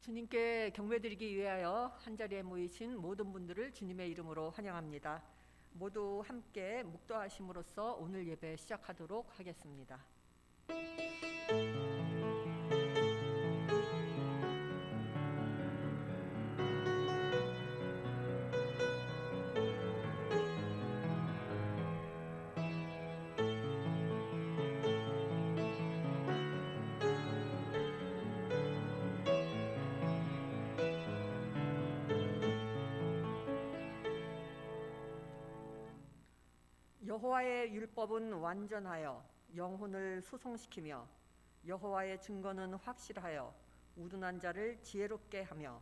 주님께 경배드리기 위하여 한자리에 모이신 모든 분들을 주님의 이름으로 환영합니다. 모두 함께 묵도하심으로써 오늘 예배 시작하도록 하겠습니다. 여호와의 율법은 완전하여 영혼을 소송시키며 여호와의 증거는 확실하여 우둔한 자를 지혜롭게 하며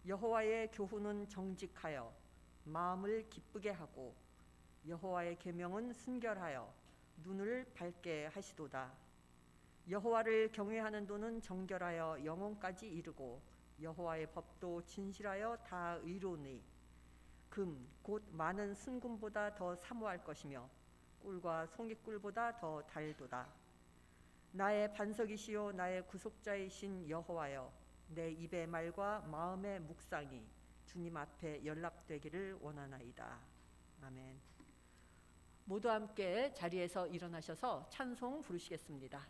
여호와의 교훈은 정직하여 마음을 기쁘게 하고 여호와의 계명은 순결하여 눈을 밝게 하시도다. 여호와를 경외하는 도는 정결하여 영혼까지 이르고 여호와의 법도 진실하여 다 의로우니 금 곧 많은 순금보다 더 사모할 것이며 꿀과 송이꿀보다 더 달도다. 나의 반석이시요 나의 구속자이신 여호와여, 내 입의 말과 마음의 묵상이 주님 앞에 연락되기를 원하나이다. 아멘. 모두 함께 자리에서 일어나셔서 찬송 부르시겠습니다.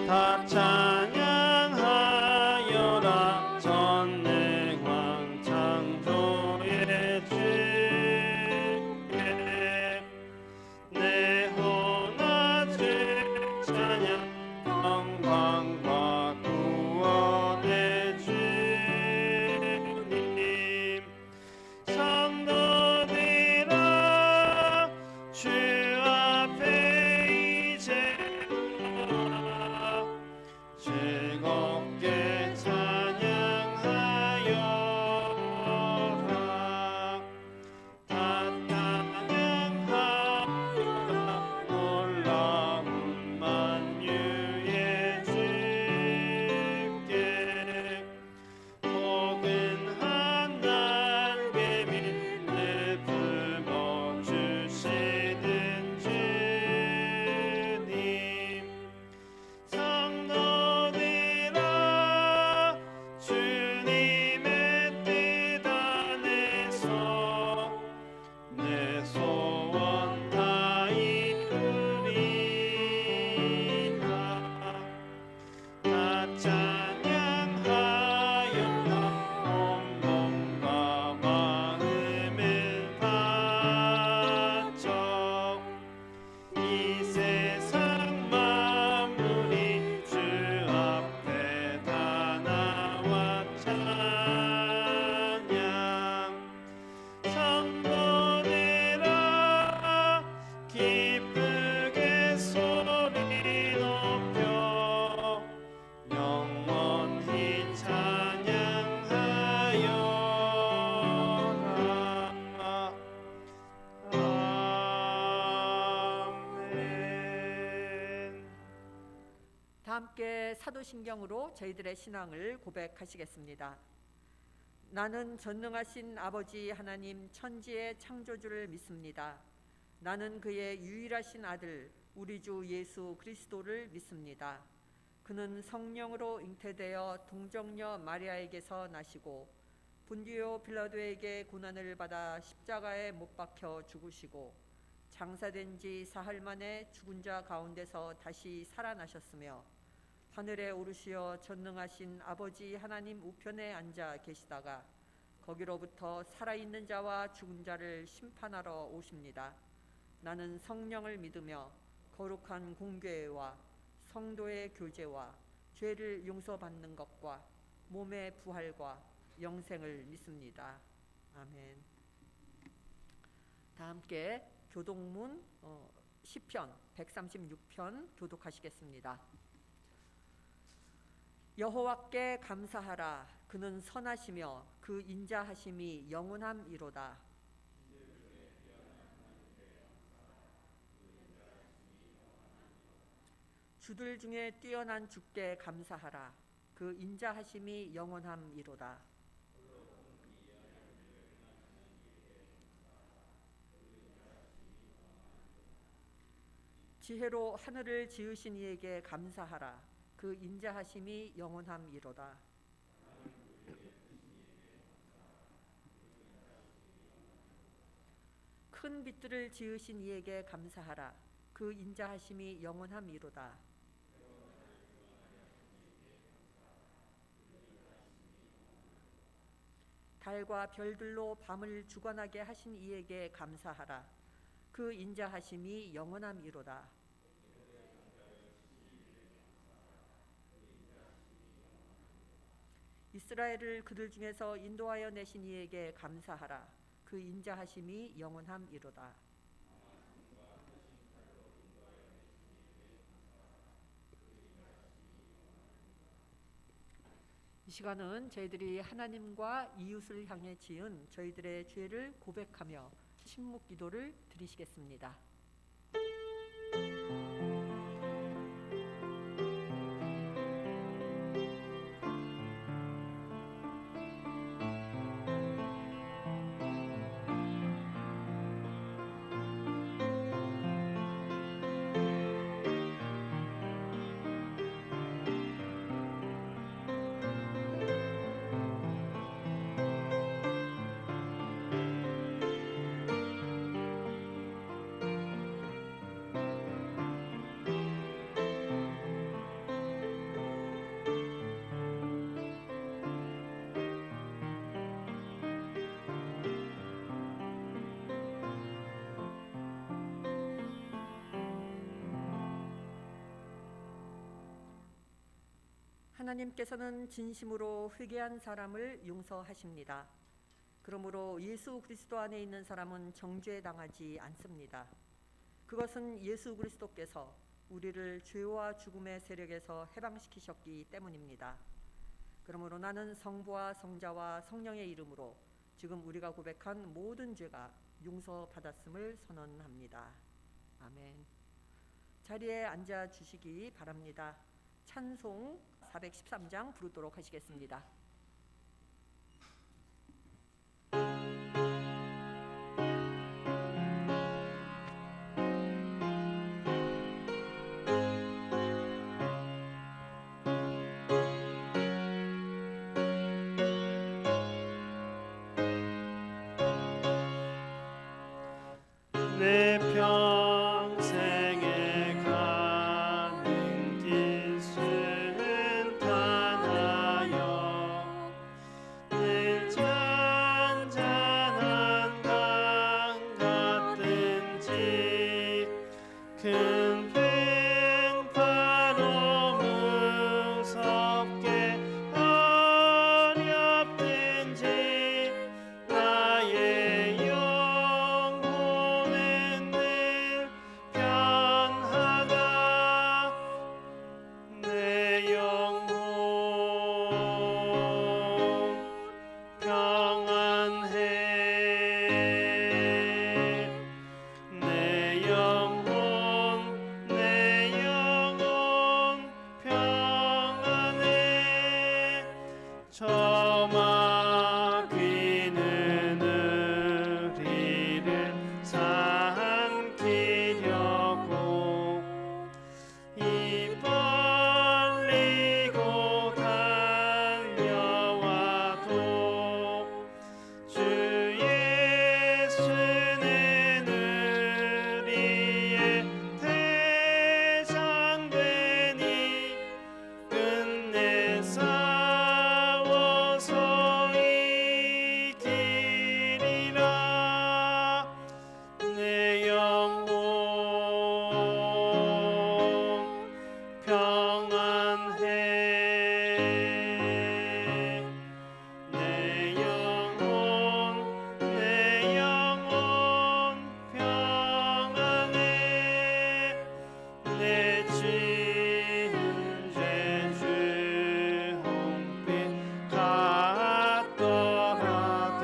다 찬양하여라 전능왕 창조의 주께 내 혼아질 찬양 영광과 구원의 주님 성도들아 주 앞에 이제 즐겁게 찬양하여라. 다 찬양하여라. 놀라운 만유의 주께 포근한 날개 밑에 품어 주시는 주님 성도들아 주님의 뜻 안에서 내 소원 다 이루리라. 다 찬양하여라. 온 몸과 마음을 바쳐 이 세상 만물이 주 앞에 다 나와 찬양 성도들아 기쁘게 소리 높여 영원히 찬양하여라. 아멘. 다 함께 사도신경으로 저희들의 신앙을 고백하시겠습니다. 나는 전능하신 아버지 하나님 천지의 창조주를 믿습니다. 나는 그의 유일하신 아들 우리 주 예수 그리스도를 믿습니다. 그는 성령으로 잉태되어 동정녀 마리아에게서 나시고 본디오 빌라도에게 고난을 받아 십자가에 못 박혀 죽으시고 장사된 지 사흘 만에 죽은 자 가운데서 다시 살아나셨으며 하늘에 오르시어 전능하신 아버지 하나님 우편에 앉아 계시다가 거기로부터 살아있는 자와 죽은 자를 심판하러 오십니다. 나는 성령을 믿으며 거룩한 공교회와 성도의 교제와 죄를 용서받는 것과 몸의 부활과 영생을 믿습니다. 아멘. 다 함께 교독문 시편 136편 교독하시겠습니다. 여호와께 감사하라. 그는 선하시며 그 인자하심이 영원함이로다. 주들 중에 뛰어난 주께 감사하라. 그 인자하심이 영원함이로다. 지혜로 하늘을 지으신 이에게 감사하라. 그 인자하심이 영원함이로다. 큰 빛들을 지으신 이에게 감사하라. 그 인자하심이 영원함이로다. 달과 별들로 밤을 주관하게 하신 이에게 감사하라. 그 인자하심이 영원함이로다. 이스라엘을 그들 중에서 인도하여 내신 이에게 감사하라. 그 인자하심이 영원함이로다. 이 시간은 저희들이 하나님과 이웃을 향해 지은 저희들의 죄를 고백하며 침묵 기도를 드리시겠습니다. 하나님께서는 진심으로 회개한 사람을 용서하십니다. 그러므로 예수 그리스도 안에 있는 사람은 정죄당하지 않습니다. 그것은 예수 그리스도께서 우리를 죄와 죽음의 세력에서 해방시키셨기 때문입니다. 그러므로 나는 성부와 성자와 성령의 이름으로 지금 우리가 고백한 모든 죄가 용서받았음을 선언합니다. 아멘. 자리에 앉아 주시기 바랍니다. 찬송 413장 부르도록 하시겠습니다. 내 평생에 가는 길 순탄하여 늘 잔잔한 강 같든지 큰 팽파로 무섭게 어렵든지 나의 영혼은 늘 편하다. 내 영혼 평안해. 내 영혼 평안해. 저마 귀는 우리를 삼키려고 입 벌리고 달려와도 주 예수는 우리의 대장 되니 끝내 싸워서 이기리라. 내 영혼 평안해. 내 영혼 평안해. 내 죄 주홍빛 같더라도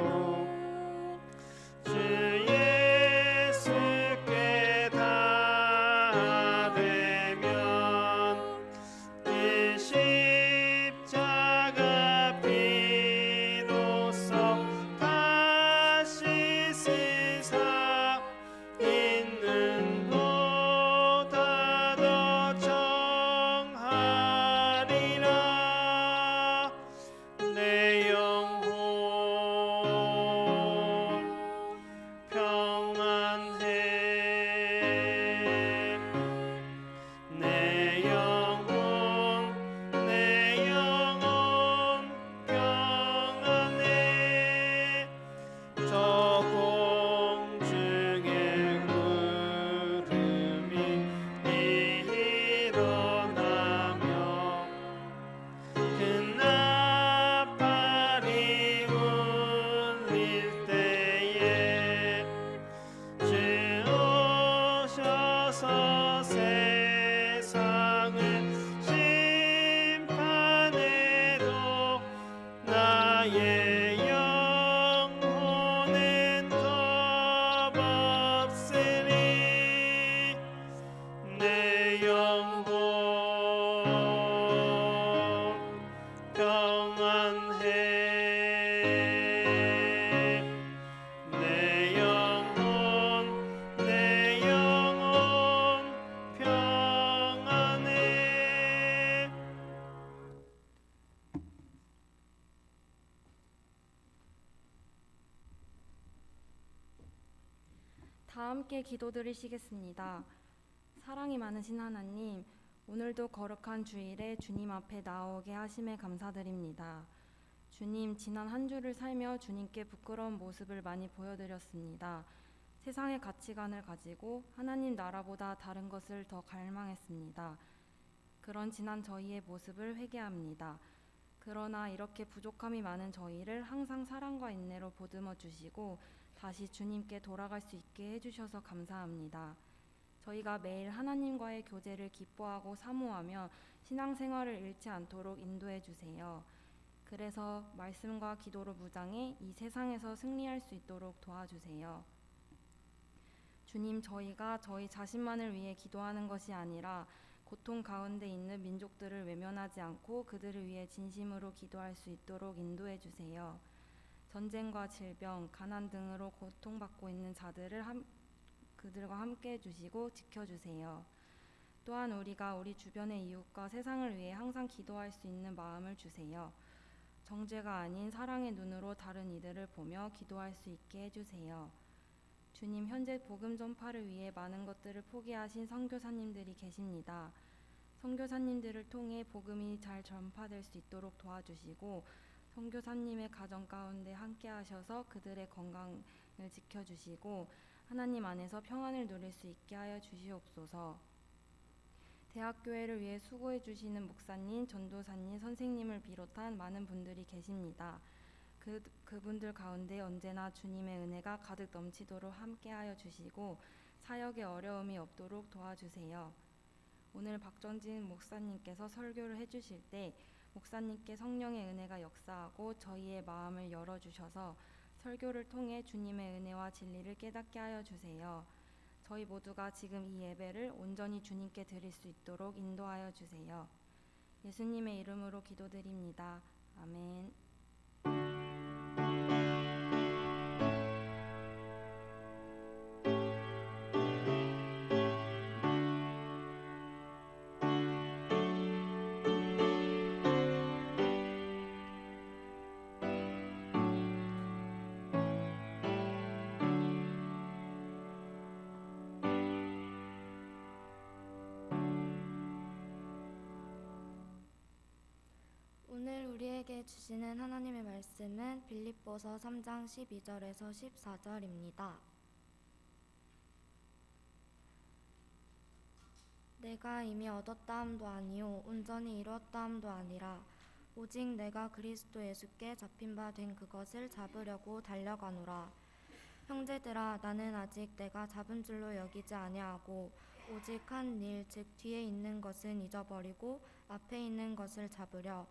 주 예수께 다 되면 일시 다 함께 기도드리시겠습니다. 사랑이 많으신 하나님, 오늘도 거룩한 주일에 주님 앞에 나오게 하심에 감사드립니다. 주님, 지난 한 주를 살며 주님께 부끄러운 모습을 많이 보여드렸습니다. 세상의 가치관을 가지고 하나님 나라보다 다른 것을 더 갈망했습니다. 그런 지난 저희의 모습을 회개합니다. 그러나 이렇게 부족함이 많은 저희를 항상 사랑과 인내로 보듬어 주시고 다시 주님께 돌아갈 수 있게 해주셔서 감사합니다. 저희가 매일 하나님과의 교제를 기뻐하고 사모하며 신앙생활을 잃지 않도록 인도해 주세요. 그래서 말씀과 기도로 무장해 이 세상에서 승리할 수 있도록 도와주세요. 주님, 저희가 저희 자신만을 위해 기도하는 것이 아니라 고통 가운데 있는 민족들을 외면하지 않고 그들을 위해 진심으로 기도할 수 있도록 인도해 주세요. 전쟁과 질병, 가난 등으로 고통받고 있는 자들을 그들과 함께 해주시고 지켜주세요. 또한 우리가 우리 주변의 이웃과 세상을 위해 항상 기도할 수 있는 마음을 주세요. 정죄가 아닌 사랑의 눈으로 다른 이들을 보며 기도할 수 있게 해주세요. 주님, 현재 복음 전파를 위해 많은 것들을 포기하신 선교사님들이 계십니다. 선교사님들을 통해 복음이 잘 전파될 수 있도록 도와주시고 선교사님의 가정 가운데 함께 하셔서 그들의 건강을 지켜주시고 하나님 안에서 평안을 누릴 수 있게 하여 주시옵소서. 대학교회를 위해 수고해 주시는 목사님, 전도사님, 선생님을 비롯한 많은 분들이 계십니다. 그분들 가운데 언제나 주님의 은혜가 가득 넘치도록 함께하여 주시고 사역에 어려움이 없도록 도와주세요. 오늘 박정진 목사님께서 설교를 해주실 때 목사님께 성령의 은혜가 역사하고 저희의 마음을 열어주셔서 설교를 통해 주님의 은혜와 진리를 깨닫게 하여 주세요. 저희 모두가 지금 이 예배를 온전히 주님께 드릴 수 있도록 인도하여 주세요. 예수님의 이름으로 기도드립니다. 아멘. 오늘 우리에게 주시는 하나님의 말씀은 빌립보서 3장 12절에서 14절입니다. 내가 이미 얻었다 함도 아니요 온전히 이루었다 함도 아니라 오직 내가 그리스도 예수께 잡힌 바 된 그것을 잡으려고 달려가노라. 형제들아, 나는 아직 내가 잡은 줄로 여기지 아니하고 오직 한 일, 즉 뒤에 있는 것은 잊어버리고 앞에 있는 것을 잡으려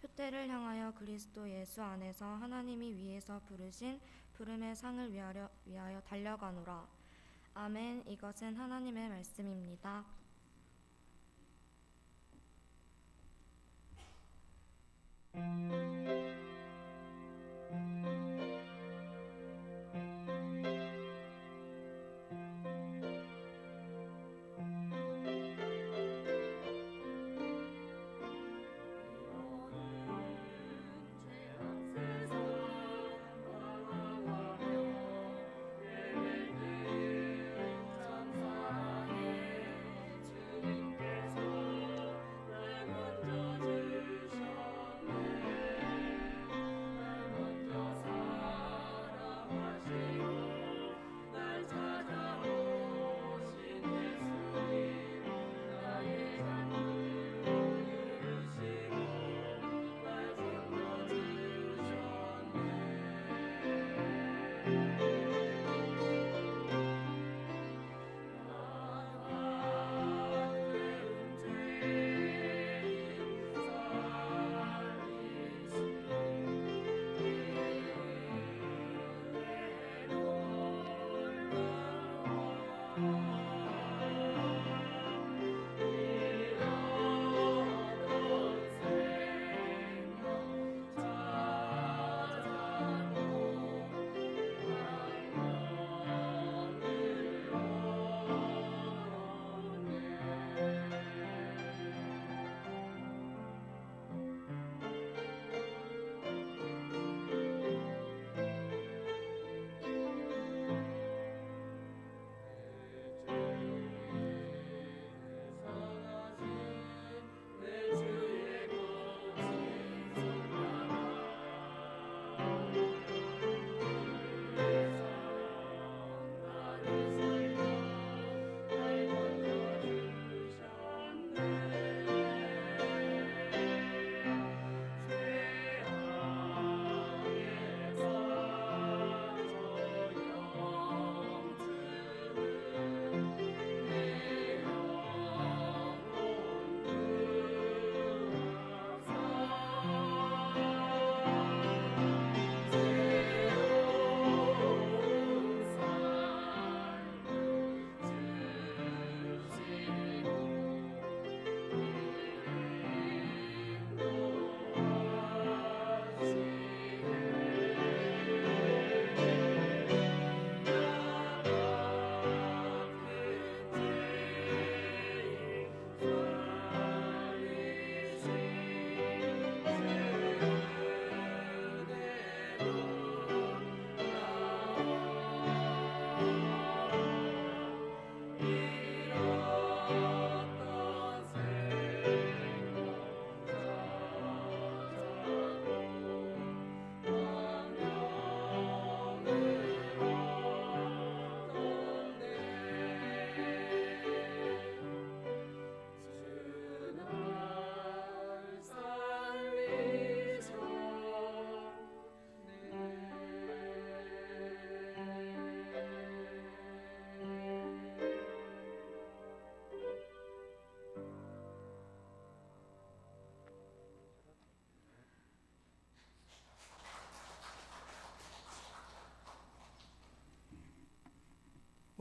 표대를 향하여 그리스도 예수 안에서 하나님이 위에서 부르신 부름의 상을 위하여 달려가노라. 아멘. 이것은 하나님의 말씀입니다.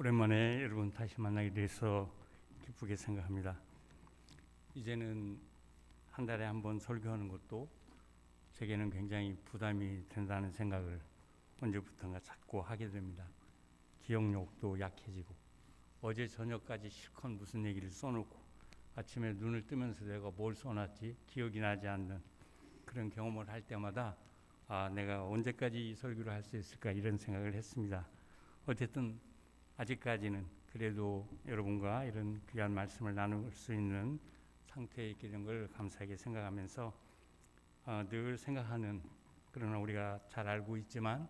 오랜만에 여러분 다시 만나게 돼서 기쁘게 생각합니다. 이제는 한 달에 한 번 설교하는 것도 제게는 굉장히 부담이 된다는 생각을 언제부턴가 자꾸 하게 됩니다. 기억력도 약해지고 어제 저녁까지 실컷 무슨 얘기를 써놓고 아침에 눈을 뜨면서 내가 뭘 써놨지 기억이 나지 않는 그런 경험을 할 때마다 내가 언제까지 이 설교를 할 수 있을까 이런 생각을 했습니다. 어쨌든 아직까지는 그래도 여러분과 이런 귀한 말씀을 나눌 수 있는 상태에 있게 된 걸 감사하게 생각하면서 늘 생각하는, 그러나 우리가 잘 알고 있지만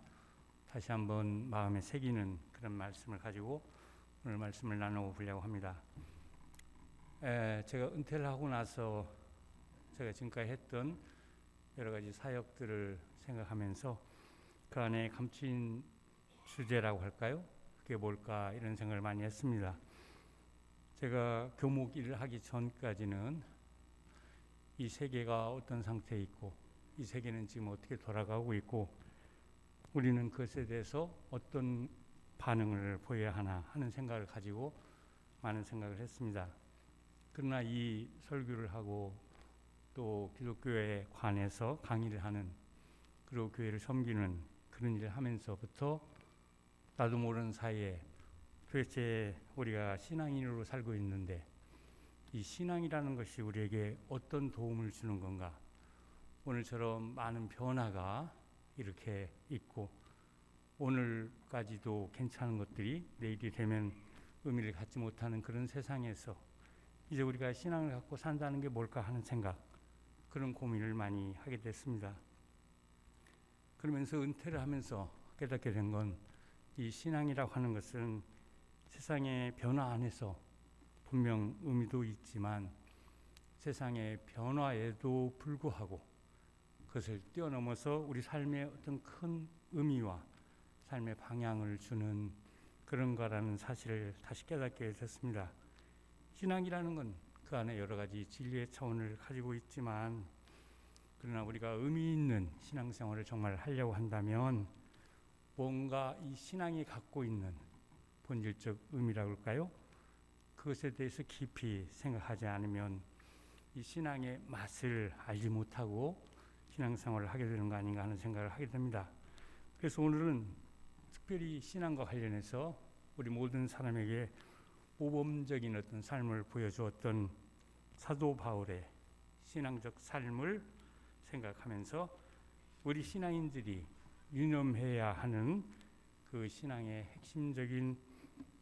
다시 한번 마음에 새기는 그런 말씀을 가지고 오늘 말씀을 나눠보려고 합니다. 제가 은퇴를 하고 나서 제가 지금까지 했던 여러 가지 사역들을 생각하면서 그 안에 감추인 주제라고 할까요? 그게 뭘까 이런 생각을 많이 했습니다. 제가 교목 일을 하기 전까지는 이 세계가 어떤 상태에 있고 이 세계는 지금 어떻게 돌아가고 있고 우리는 그것에 대해서 어떤 반응을 보여야 하나 하는 생각을 가지고 많은 생각을 했습니다. 그러나 이 설교를 하고 또 기독교에 관해서 강의를 하는 그리고 교회를 섬기는 그런 일을 하면서부터 나도 모르는 사이에 도대체 우리가 신앙인으로 살고 있는데 이 신앙이라는 것이 우리에게 어떤 도움을 주는 건가, 오늘처럼 많은 변화가 이렇게 있고 오늘까지도 괜찮은 것들이 내일이 되면 의미를 갖지 못하는 그런 세상에서 이제 우리가 신앙을 갖고 산다는 게 뭘까 하는 생각, 그런 고민을 많이 하게 됐습니다. 그러면서 은퇴를 하면서 깨닫게 된 건 이 신앙이라고 하는 것은 세상의 변화 안에서 분명 의미도 있지만 세상의 변화에도 불구하고 그것을 뛰어넘어서 우리 삶의 어떤 큰 의미와 삶의 방향을 주는 그런 거라는 사실을 다시 깨닫게 됐습니다. 신앙이라는 건 그 안에 여러 가지 진리의 차원을 가지고 있지만 그러나 우리가 의미 있는 신앙생활을 정말 하려고 한다면 뭔가 이 신앙이 갖고 있는 본질적 의미라고 할까요? 그것에 대해서 깊이 생각하지 않으면 이 신앙의 맛을 알지 못하고 신앙생활을 하게 되는 거 아닌가 하는 생각을 하게 됩니다. 그래서 오늘은 특별히 신앙과 관련해서 우리 모든 사람에게 모범적인 어떤 삶을 보여주었던 사도 바울의 신앙적 삶을 생각하면서 우리 신앙인들이 유념해야 하는 그 신앙의 핵심적인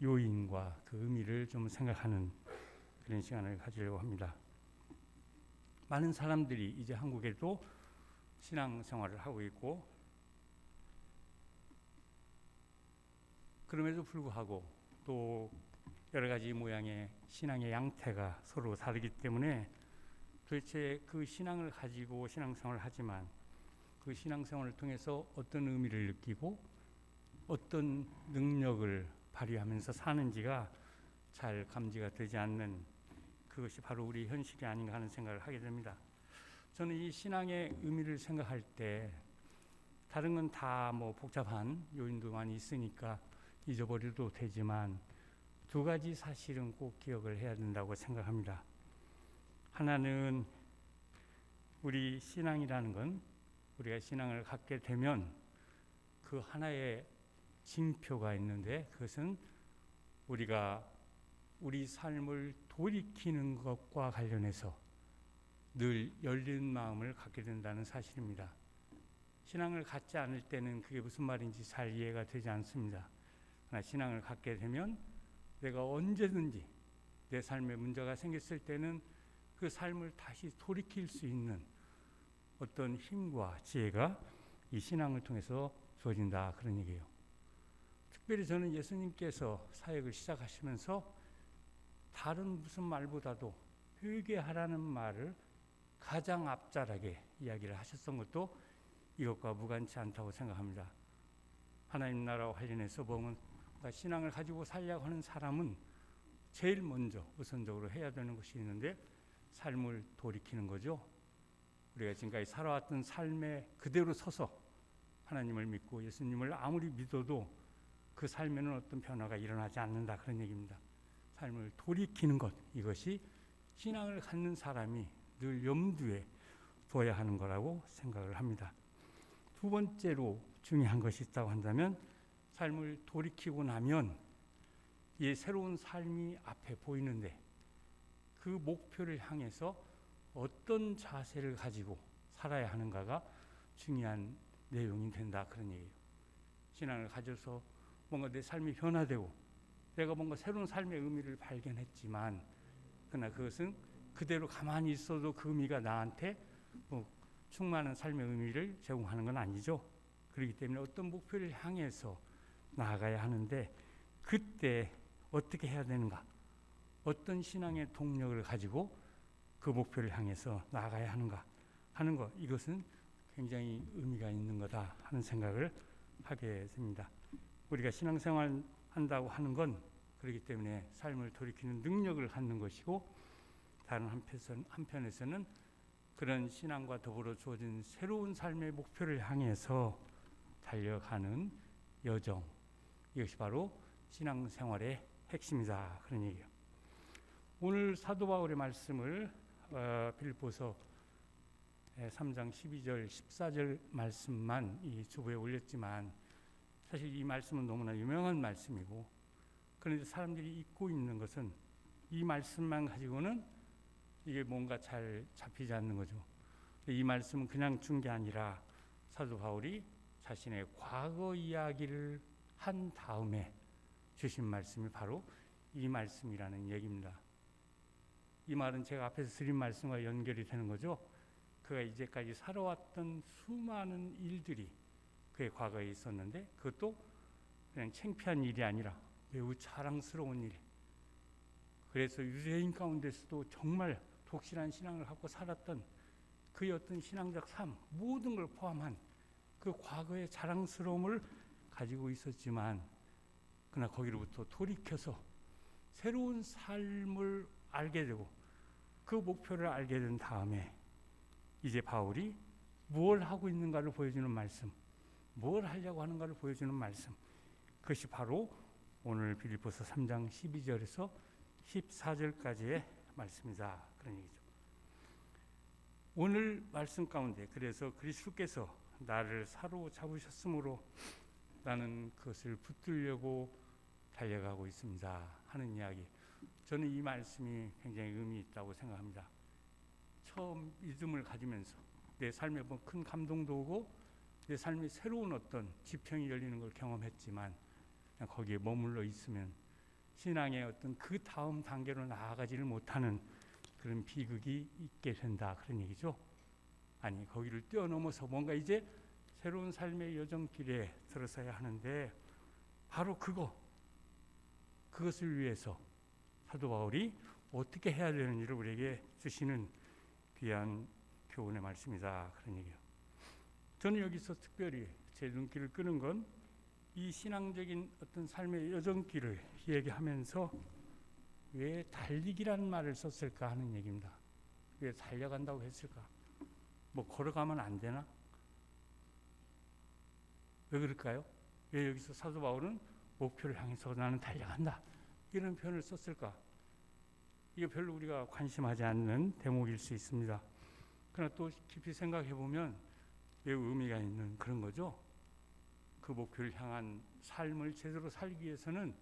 요인과 그 의미를 좀 생각하는 그런 시간을 가지려고 합니다. 많은 사람들이 이제 한국에도 신앙생활을 하고 있고 그럼에도 불구하고 또 여러 가지 모양의 신앙의 양태가 서로 다르기 때문에 도대체 그 신앙을 가지고 신앙생활을 하지만 그 신앙생활을 통해서 어떤 의미를 느끼고 어떤 능력을 발휘하면서 사는지가 잘 감지가 되지 않는 그것이 바로 우리 현실이 아닌가 하는 생각을 하게 됩니다. 저는 이 신앙의 의미를 생각할 때 다른 건 다 뭐 복잡한 요인도 많이 있으니까 잊어버려도 되지만 두 가지 사실은 꼭 기억을 해야 된다고 생각합니다. 하나는 우리 신앙이라는 건 우리가 신앙을 갖게 되면 그 하나의 징표가 있는데 그것은 우리가 우리 삶을 돌이키는 것과 관련해서 늘 열린 마음을 갖게 된다는 사실입니다. 신앙을 갖지 않을 때는 그게 무슨 말인지 잘 이해가 되지 않습니다. 그러나 신앙을 갖게 되면 내가 언제든지 내 삶에 문제가 생겼을 때는 그 삶을 다시 돌이킬 수 있는 어떤 힘과 지혜가 이 신앙을 통해서 주어진다, 그런 얘기예요. 특별히 저는 예수님께서 사역을 시작하시면서 다른 무슨 말보다도 회개하라는 말을 가장 앞자락에 이야기를 하셨던 것도 이것과 무관치 않다고 생각합니다. 하나님 나라와 관련해서 보면 신앙을 가지고 살려고 하는 사람은 제일 먼저 우선적으로 해야 되는 것이 있는데 삶을 돌이키는 거죠. 우리가 지금까지 살아왔던 삶에 그대로 서서 하나님을 믿고 예수님을 아무리 믿어도 그 삶에는 어떤 변화가 일어나지 않는다 그런 얘기입니다. 삶을 돌이키는 것, 이것이 신앙을 갖는 사람이 늘 염두에 둬야 하는 거라고 생각을 합니다. 두 번째로 중요한 것이 있다고 한다면 삶을 돌이키고 나면 이 새로운 삶이 앞에 보이는데 그 목표를 향해서 어떤 자세를 가지고 살아야 하는가가 중요한 내용이 된다 그런 얘기예요. 신앙을 가져서 뭔가 내 삶이 변화되고 내가 뭔가 새로운 삶의 의미를 발견했지만 그러나 그것은 그대로 가만히 있어도 그 의미가 나한테 충만한 삶의 의미를 제공하는 건 아니죠. 그렇기 때문에 어떤 목표를 향해서 나아가야 하는데 그때 어떻게 해야 되는가, 어떤 신앙의 동력을 가지고 그 목표를 향해서 나아가야 하는가 하는 것, 이것은 굉장히 의미가 있는 거다 하는 생각을 하게 됩니다. 우리가 신앙생활 한다고 하는 건 그렇기 때문에 삶을 돌이키는 능력을 갖는 것이고, 다른 한편에서는 그런 신앙과 더불어 주어진 새로운 삶의 목표를 향해서 달려가는 여정, 이것이 바로 신앙생활의 핵심이다 그런 얘기예요. 오늘 사도 바울의 말씀을 빌립보서 3장 12절 14절 말씀만 이 주보에 올렸지만 사실 이 말씀은 너무나 유명한 말씀이고, 그런데 사람들이 잊고 있는 것은 이 말씀만 가지고는 이게 뭔가 잘 잡히지 않는 거죠. 이 말씀은 그냥 준 게 아니라 사도 바울이 자신의 과거 이야기를 한 다음에 주신 말씀이 바로 이 말씀이라는 얘기입니다. 이 말은 제가 앞에서 드린 말씀과 연결이 되는 거죠. 그가 이제까지 살아왔던 수많은 일들이 그의 과거에 있었는데 그것도 그냥 창피한 일이 아니라 매우 자랑스러운 일. 그래서 유대인 가운데서도 정말 독실한 신앙을 갖고 살았던 그의 어떤 신앙적 삶, 모든 걸 포함한 그 과거의 자랑스러움을 가지고 있었지만, 그러나 거기로부터 돌이켜서 새로운 삶을 알게 되고 그 목표를 알게 된 다음에 이제 바울이 뭘 하고 있는가를 보여주는 말씀, 뭘 하려고 하는가를 보여주는 말씀, 그것이 바로 오늘 빌립보서 3장 12절에서 14절까지의 말씀이다 그런 얘기죠. 오늘 말씀 가운데 그래서 그리스도께서 나를 사로잡으셨으므로 나는 그것을 붙들려고 달려가고 있습니다 하는 이야기, 저는 이 말씀이 굉장히 의미 있다고 생각합니다. 처음 믿음을 가지면서 내 삶에 큰 감동도 오고 내 삶이 새로운 어떤 지평이 열리는 걸 경험했지만 거기에 머물러 있으면 신앙의 어떤 그 다음 단계로 나아가지를 못하는 그런 비극이 있게 된다 그런 얘기죠. 아니, 거기를 뛰어넘어서 뭔가 이제 새로운 삶의 여정길에 들어서야 하는데 바로 그것을 위해서 사도 바울이 어떻게 해야 되는지를 우리에게 주시는 귀한 교훈의 말씀이다 그런 얘기예요. 저는 여기서 특별히 제 눈길을 끄는 건 이 신앙적인 어떤 삶의 여정길을 얘기하면서 왜 달리기라는 말을 썼을까 하는 얘기입니다. 왜 달려간다고 했을까? 뭐 걸어가면 안 되나? 왜 그럴까요? 왜 여기서 사도 바울은 목표를 향해서 나는 달려간다 이런 표현을 썼을까? 이게 별로 우리가 관심하지 않는 대목일 수 있습니다. 그러나 또 깊이 생각해 보면 매우 의미가 있는 그런 거죠. 그 목표를 향한 삶을 제대로 살기 위해서는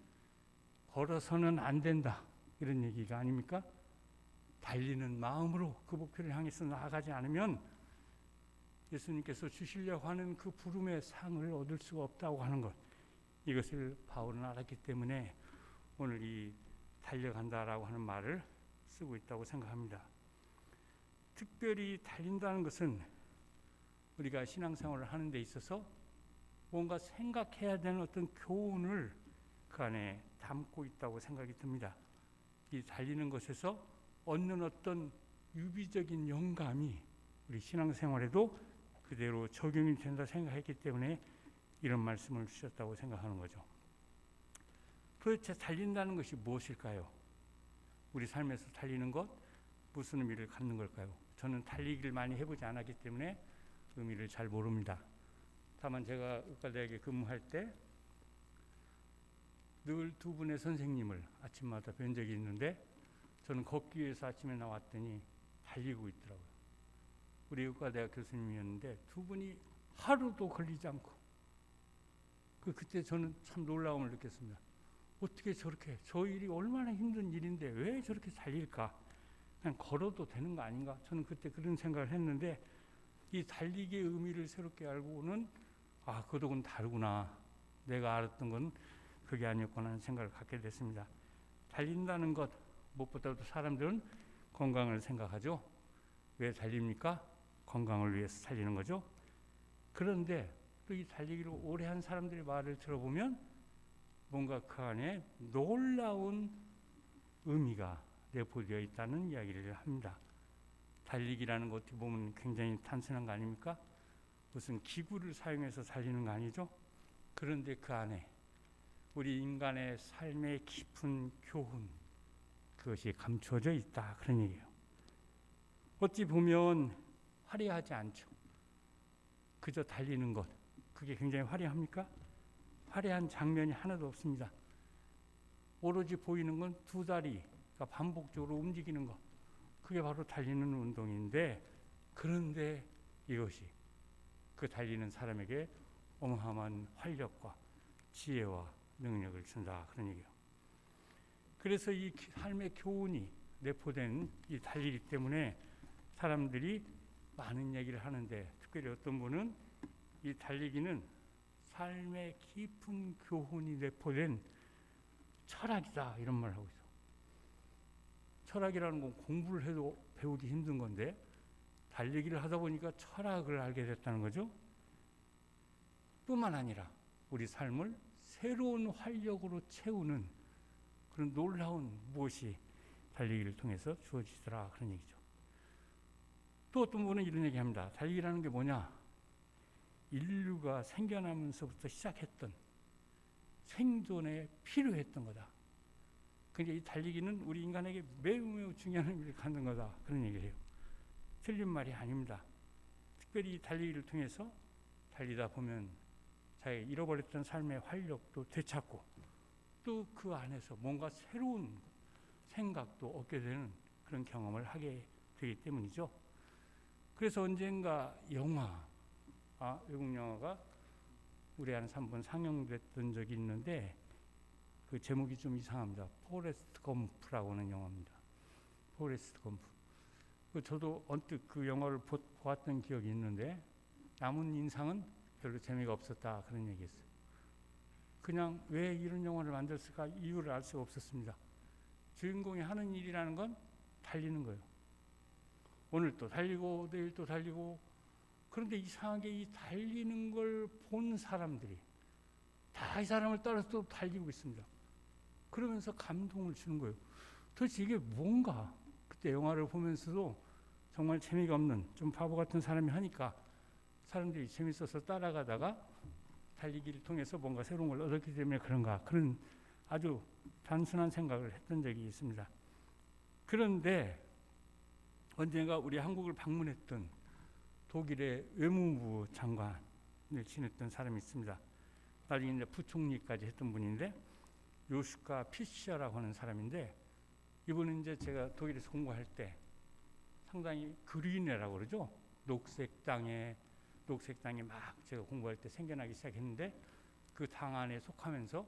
걸어서는 안 된다 이런 얘기가 아닙니까? 달리는 마음으로 그 목표를 향해서 나아가지 않으면 예수님께서 주시려고 하는 그 부름의 상을 얻을 수가 없다고 하는 것, 이것을 바울은 알았기 때문에 오늘 이 달려간다라고 하는 말을 쓰고 있다고 생각합니다. 특별히 달린다는 것은 우리가 신앙생활을 하는 데 있어서 뭔가 생각해야 되는 어떤 교훈을 그 안에 담고 있다고 생각이 듭니다. 이 달리는 것에서 얻는 어떤 유비적인 영감이 우리 신앙생활에도 그대로 적용이 된다 생각했기 때문에 이런 말씀을 주셨다고 생각하는 거죠. 도대체 달린다는 것이 무엇일까요? 우리 삶에서 달리는 것, 무슨 의미를 갖는 걸까요? 저는 달리기를 많이 해보지 않았기 때문에 의미를 잘 모릅니다. 다만 제가 의과대학에 근무할 때 늘 두 분의 선생님을 아침마다 뵌 적이 있는데 저는 걷기 위해서 아침에 나왔더니 달리고 있더라고요. 우리 의과대학 교수님이었는데 두 분이 하루도 걸리지 않고 그때 저는 참 놀라움을 느꼈습니다. 어떻게 저렇게 저 일이 얼마나 힘든 일인데 왜 저렇게 달릴까? 그냥 걸어도 되는 거 아닌가? 저는 그때 그런 생각을 했는데 이 달리기의 의미를 새롭게 알고는 그동은 다르구나. 내가 알았던 건 그게 아니었구나 하는 생각을 갖게 됐습니다. 달린다는 것 무엇보다도 사람들은 건강을 생각하죠. 왜 달립니까? 건강을 위해서 달리는 거죠. 그런데 또 이 달리기를 오래 한 사람들의 말을 들어보면 뭔가 그 안에 놀라운 의미가 내포되어 있다는 이야기를 합니다. 달리기라는 것 어떻게 보면 굉장히 단순한 거 아닙니까? 무슨 기구를 사용해서 달리는 거 아니죠? 그런데 그 안에 우리 인간의 삶의 깊은 교훈, 그것이 감추어져 있다, 그런 얘기예요. 어찌 보면 화려하지 않죠. 그저 달리는 것, 그게 굉장히 화려합니까? 화려한 장면이 하나도 없습니다. 오로지 보이는 건 두 다리가 반복적으로 움직이는 것, 그게 바로 달리는 운동인데, 그런데 이것이 그 달리는 사람에게 어마어마한 활력과 지혜와 능력을 준다, 그런 얘기예요. 그래서 이 삶의 교훈이 내포된 이 달리기 때문에 사람들이 많은 얘기를 하는데, 특별히 어떤 분은 이 달리기는 삶의 깊은 교훈이 내포된 철학이다, 이런 말을 하고 있어요. 철학이라는 건 공부를 해도 배우기 힘든 건데 달리기를 하다 보니까 철학을 알게 됐다는 거죠. 뿐만 아니라 우리 삶을 새로운 활력으로 채우는 그런 놀라운 무엇이 달리기를 통해서 주어지더라, 그런 얘기죠. 또 어떤 분은 이런 얘기합니다. 달리기라는 게 뭐냐? 인류가 생겨나면서부터 시작했던 생존에 필요했던 거다. 그러니까 이 달리기는 우리 인간에게 매우 중요한 의미를 갖는 거다, 그런 얘기를 해요. 틀린 말이 아닙니다. 특별히 이 달리기를 통해서 달리다 보면 자기 잃어버렸던 삶의 활력도 되찾고 또 그 안에서 뭔가 새로운 생각도 얻게 되는 그런 경험을 하게 되기 때문이죠. 그래서 언젠가 외국 영화가 우리 안에서 한번 상영됐던 적이 있는데 그 제목이 좀 이상합니다. 포레스트 검프라고 하는 영화입니다. 포레스트 검프. 저도 언뜻 그 영화를 보았던 기억이 있는데 남은 인상은 별로 재미가 없었다, 그런 얘기했어요. 그냥 왜 이런 영화를 만들었을까 이유를 알 수가 없었습니다. 주인공이 하는 일이라는 건 달리는 거예요. 오늘 또 달리고 내일 또 달리고. 그런데 이상하게 이 달리는 걸 본 사람들이 다 이 사람을 따라서 또 달리고 있습니다. 그러면서 감동을 주는 거예요. 도대체 이게 뭔가? 그때 영화를 보면서도 정말 재미가 없는 좀 바보 같은 사람이 하니까 사람들이 재밌어서 따라가다가 달리기를 통해서 뭔가 새로운 걸 얻었기 때문에 그런가, 그런 아주 단순한 생각을 했던 적이 있습니다. 그런데 언젠가 우리 한국을 방문했던 독일의 외무부 장관을 지냈던 사람이 있습니다. 나중에 이제 부총리까지 했던 분인데 요슈카 피셔라고 하는 사람인데, 이분은 이제 제가 독일에서 공부할 때 상당히 그린애라고 그러죠. 녹색 땅에 막 제가 공부할 때 생겨나기 시작했는데 그 당 안에 속하면서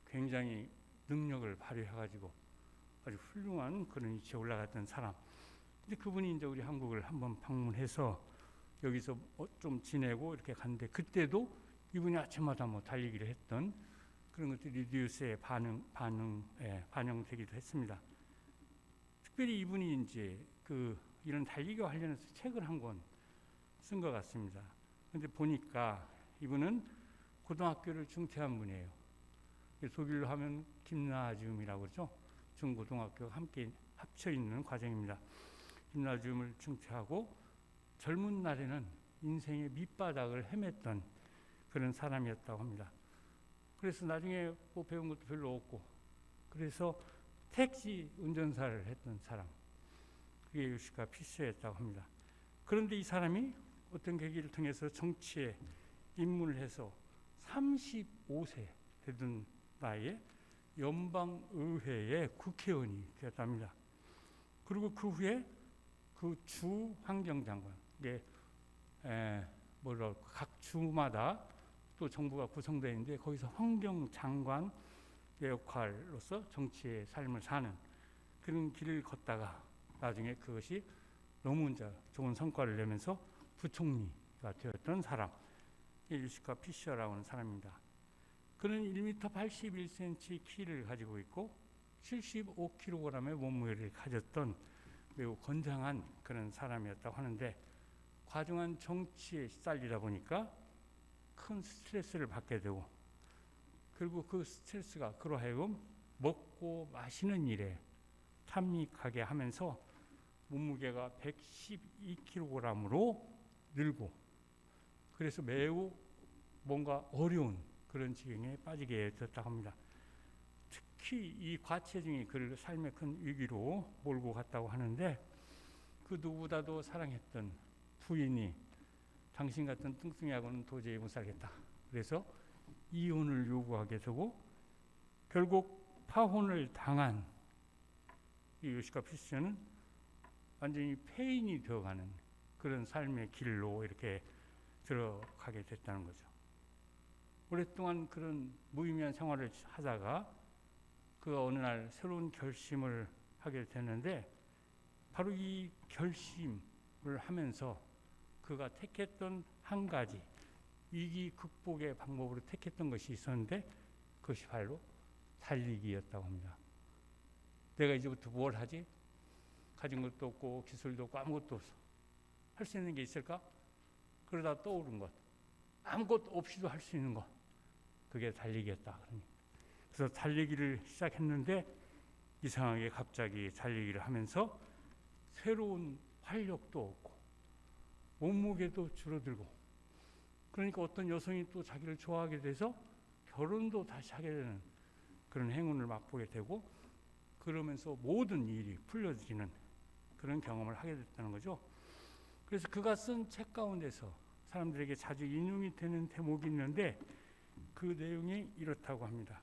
굉장히 능력을 발휘해가지고 아주 훌륭한 그런 위치에 올라갔던 사람. 근데 그분이 이제 우리 한국을 한번 방문해서 여기서 좀 지내고 이렇게 갔는데 그때도 이분이 아침마다 뭐 달리기를 했던 그런 것들이 뉴스에 반영되기도 했습니다. 특별히 이분이 이제 이런 달리기와 관련해서 책을 한 권 쓴 것 같습니다. 그런데 보니까 이분은 고등학교를 중퇴한 분이에요. 독일로 하면 김나지움이라고 그러죠. 중고등학교가 함께 합쳐 있는 과정입니다. 김나지움을 중퇴하고 젊은 날에는 인생의 밑바닥을 헤맸던 그런 사람이었다고 합니다. 그래서 나중에 뭐 배운 것도 별로 없고 그래서 택시 운전사를 했던 사람, 그게 요시카 피셔였다고 합니다. 그런데 이 사람이 어떤 계기를 통해서 정치에 입문을 해서 35세 되던 나이에 연방의회의 국회의원이 되었답니다. 그리고 그 후에 그 주 환경장관, 이게 각 주마다 또 정부가 구성되어 있는데 거기서 환경장관의 역할로서 정치의 삶을 사는 그런 길을 걷다가 나중에 그것이 너무 이제 좋은 성과를 내면서 부총리가 되었던 사람, 유시카 피셔라고 하는 사람입니다. 그는 1m 81cm 키를 가지고 있고 75kg의 몸무게를 가졌던 매우 건장한 그런 사람이었다고 하는데, 과중한 정치에 시달리다 보니까 큰 스트레스를 받게 되고, 그리고 그 스트레스가 그로 하여금 먹고 마시는 일에 탐닉하게 하면서 몸무게가 112kg으로 늘고, 그래서 매우 뭔가 어려운 그런 지경에 빠지게 되었다고 합니다. 특히 이 과체중이 그를 삶의 큰 위기로 몰고 갔다고 하는데, 그 누구보다도 사랑했던 부인이 당신 같은 뚱뚱이하고는 도저히 못 살겠다, 그래서 이혼을 요구하게 되고, 결국 파혼을 당한 이 요시카 피셔는 완전히 폐인이 되어가는 그런 삶의 길로 이렇게 들어가게 됐다는 거죠. 오랫동안 그런 무의미한 생활을 하다가 그가 어느 날 새로운 결심을 하게 되는데, 바로 이 결심을 하면서 그가 택했던 한 가지 위기 극복의 방법으로 택했던 것이 있었는데, 그것이 바로 달리기였다고 합니다. 내가 이제부터 뭘 하지? 가진 것도 없고 기술도 없고 아무것도 없어. 할 수 있는 게 있을까? 그러다 떠오른 것, 아무것도 없이도 할 수 있는 것, 그게 달리기였다. 그래서 달리기를 시작했는데, 이상하게 갑자기 달리기를 하면서 새로운 활력도 얻고 몸무게도 줄어들고, 그러니까 어떤 여성이 또 자기를 좋아하게 돼서 결혼도 다시 하게 되는 그런 행운을 맛보게 되고, 그러면서 모든 일이 풀려지는 그런 경험을 하게 됐다는 거죠. 그래서 그가 쓴 책 가운데서 사람들에게 자주 인용이 되는 대목이 있는데, 그 내용이 이렇다고 합니다.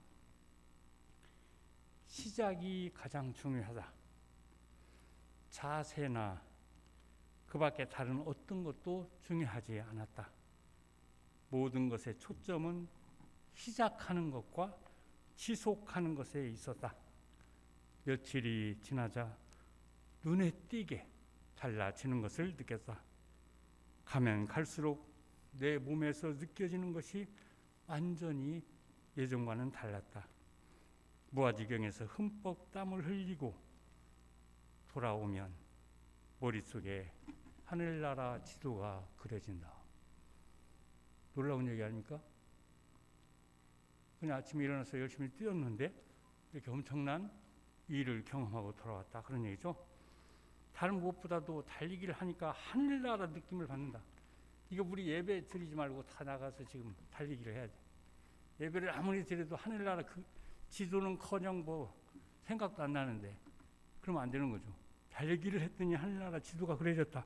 시작이 가장 중요하다. 자세나 그 밖에 다른 어떤 것도 중요하지 않았다. 모든 것의 초점은 시작하는 것과 지속하는 것에 있었다. 며칠이 지나자 눈에 띄게 달라지는 것을 느꼈다. 가면 갈수록 내 몸에서 느껴지는 것이 완전히 예전과는 달랐다. 무아지경에서 흠뻑 땀을 흘리고 돌아오면 머릿속에 하늘나라 지도가 그려진다. 놀라운 얘기 아닙니까? 그냥 아침에 일어나서 열심히 뛰었는데 이렇게 엄청난 일을 경험하고 돌아왔다, 그런 얘기죠. 다른 무엇보다도 달리기를 하니까 하늘나라 느낌을 받는다. 이거 우리 예배 드리지 말고 다 나가서 지금 달리기를 해야 돼. 예배를 아무리 드려도 하늘나라 그 지도는커녕 뭐 생각도 안 나는데, 그러면 안 되는 거죠. 달리기를 했더니 하늘나라 지도가 그려졌다.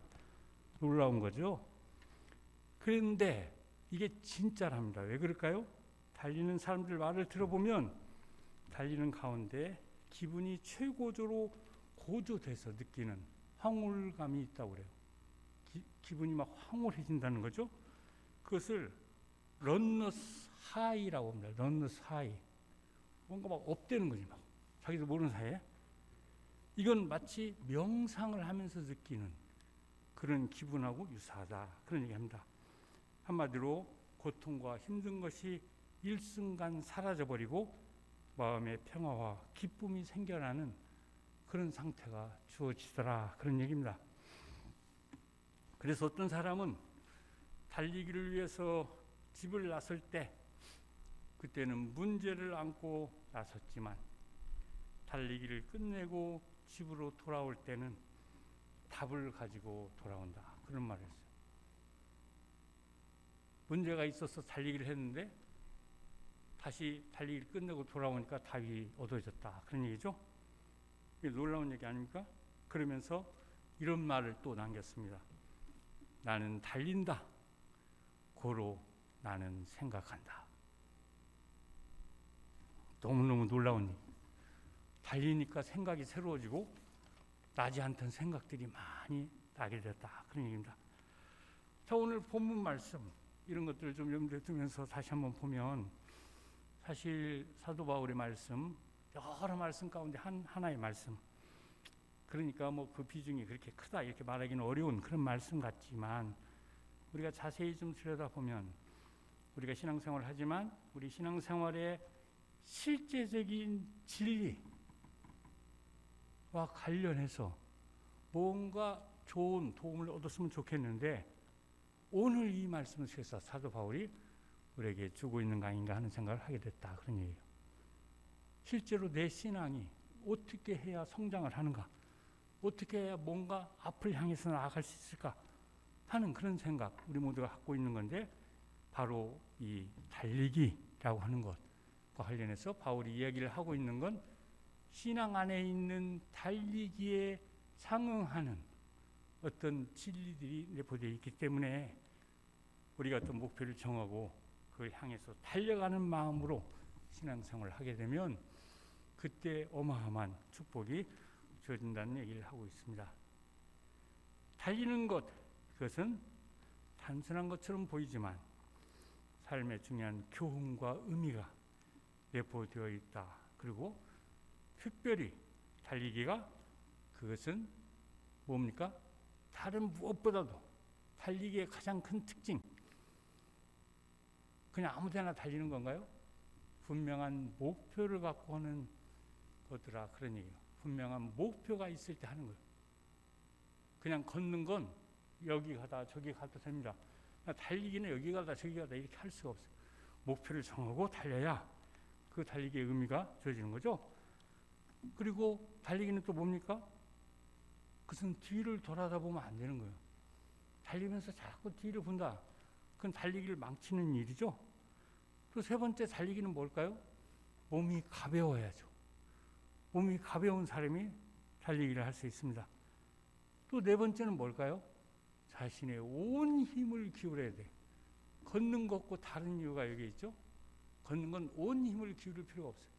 놀라운 거죠. 그런데 이게 진짜랍니다. 왜 그럴까요? 달리는 사람들 말을 들어보면 달리는 가운데 기분이 최고조로 고조돼서 느끼는 황홀감이 있다고 그래요. 기분이 막 황홀해진다는 거죠. 그것을 런너스 하이라고 합니다. 런너스 하이. 뭔가 막 업되는 거지, 막 자기도 모르는 사이에. 이건 마치 명상을 하면서 느끼는 그런 기분하고 유사하다, 그런 얘기합니다. 한마디로 고통과 힘든 것이 일순간 사라져버리고 마음의 평화와 기쁨이 생겨나는 그런 상태가 주어지더라, 그런 얘기입니다. 그래서 어떤 사람은 달리기를 위해서 집을 나설 때 그때는 문제를 안고 나섰지만 달리기를 끝내고 집으로 돌아올 때는 답을 가지고 돌아온다, 그런 말을 했어요. 문제가 있어서 달리기를 했는데 다시 달리기를 끝내고 돌아오니까 답이 얻어졌다, 그런 얘기죠. 이게 놀라운 얘기 아닙니까? 그러면서 이런 말을 또 남겼습니다. 나는 달린다. 고로 나는 생각한다. 너무너무 놀라운 일. 달리니까 생각이 새로워지고 나지 않던 생각들이 많이 나게 됐다, 그런 얘기입니다. 자, 오늘 본문 말씀 이런 것들을 좀 염두에 두면서 다시 한번 보면 사실 사도 바울의 말씀, 여러 말씀 가운데 하나의 말씀, 그러니까 뭐 그 비중이 그렇게 크다 이렇게 말하기는 어려운 그런 말씀 같지만 우리가 자세히 좀 들여다보면 우리가 신앙생활을 하지만 우리 신앙생활의 실제적인 진리와 관련해서 뭔가 좋은 도움을 얻었으면 좋겠는데 오늘 이 말씀을 통해서 사도 바울이 우리에게 주고 있는 거 아닌가 하는 생각을 하게 됐다, 그런 얘기예요. 실제로 내 신앙이 어떻게 해야 성장을 하는가, 어떻게 해야 뭔가 앞을 향해서 나아갈 수 있을까 하는 그런 생각 우리 모두가 갖고 있는 건데 바로 이 달리기라고 하는 것과 관련해서 바울이 이야기를 하고 있는 건 신앙 안에 있는 달리기에 상응하는 어떤 진리들이 내포되어 있기 때문에 우리가 어떤 목표를 정하고 그걸 향해서 달려가는 마음으로 신앙생활을 하게 되면 그때 어마어마한 축복이 주어진다는 얘기를 하고 있습니다. 달리는 것, 그것은 단순한 것처럼 보이지만 삶의 중요한 교훈과 의미가 내포되어 있다. 그리고 특별히 달리기가 그것은 뭡니까? 다른 무엇보다도 달리기의 가장 큰 특징, 그냥 아무 데나 달리는 건가요? 분명한 목표를 갖고 하는 거더라, 그런 얘기예요. 분명한 목표가 있을 때 하는 거예요. 그냥 걷는 건 여기 가다 저기 가도 됩니다. 달리기는 여기 가다 저기 가다 이렇게 할 수가 없어요. 목표를 정하고 달려야 그 달리기의 의미가 주어지는 거죠. 그리고 달리기는 또 뭡니까? 그것은 뒤를 돌아다보면 안 되는 거예요. 달리면서 자꾸 뒤를 본다. 그건 달리기를 망치는 일이죠. 또 세 번째 달리기는 뭘까요? 몸이 가벼워야죠. 몸이 가벼운 사람이 달리기를 할 수 있습니다. 또 네 번째는 뭘까요? 자신의 온 힘을 기울여야 돼. 걷는 것과 다른 이유가 여기 있죠. 걷는 건 온 힘을 기울일 필요가 없어요.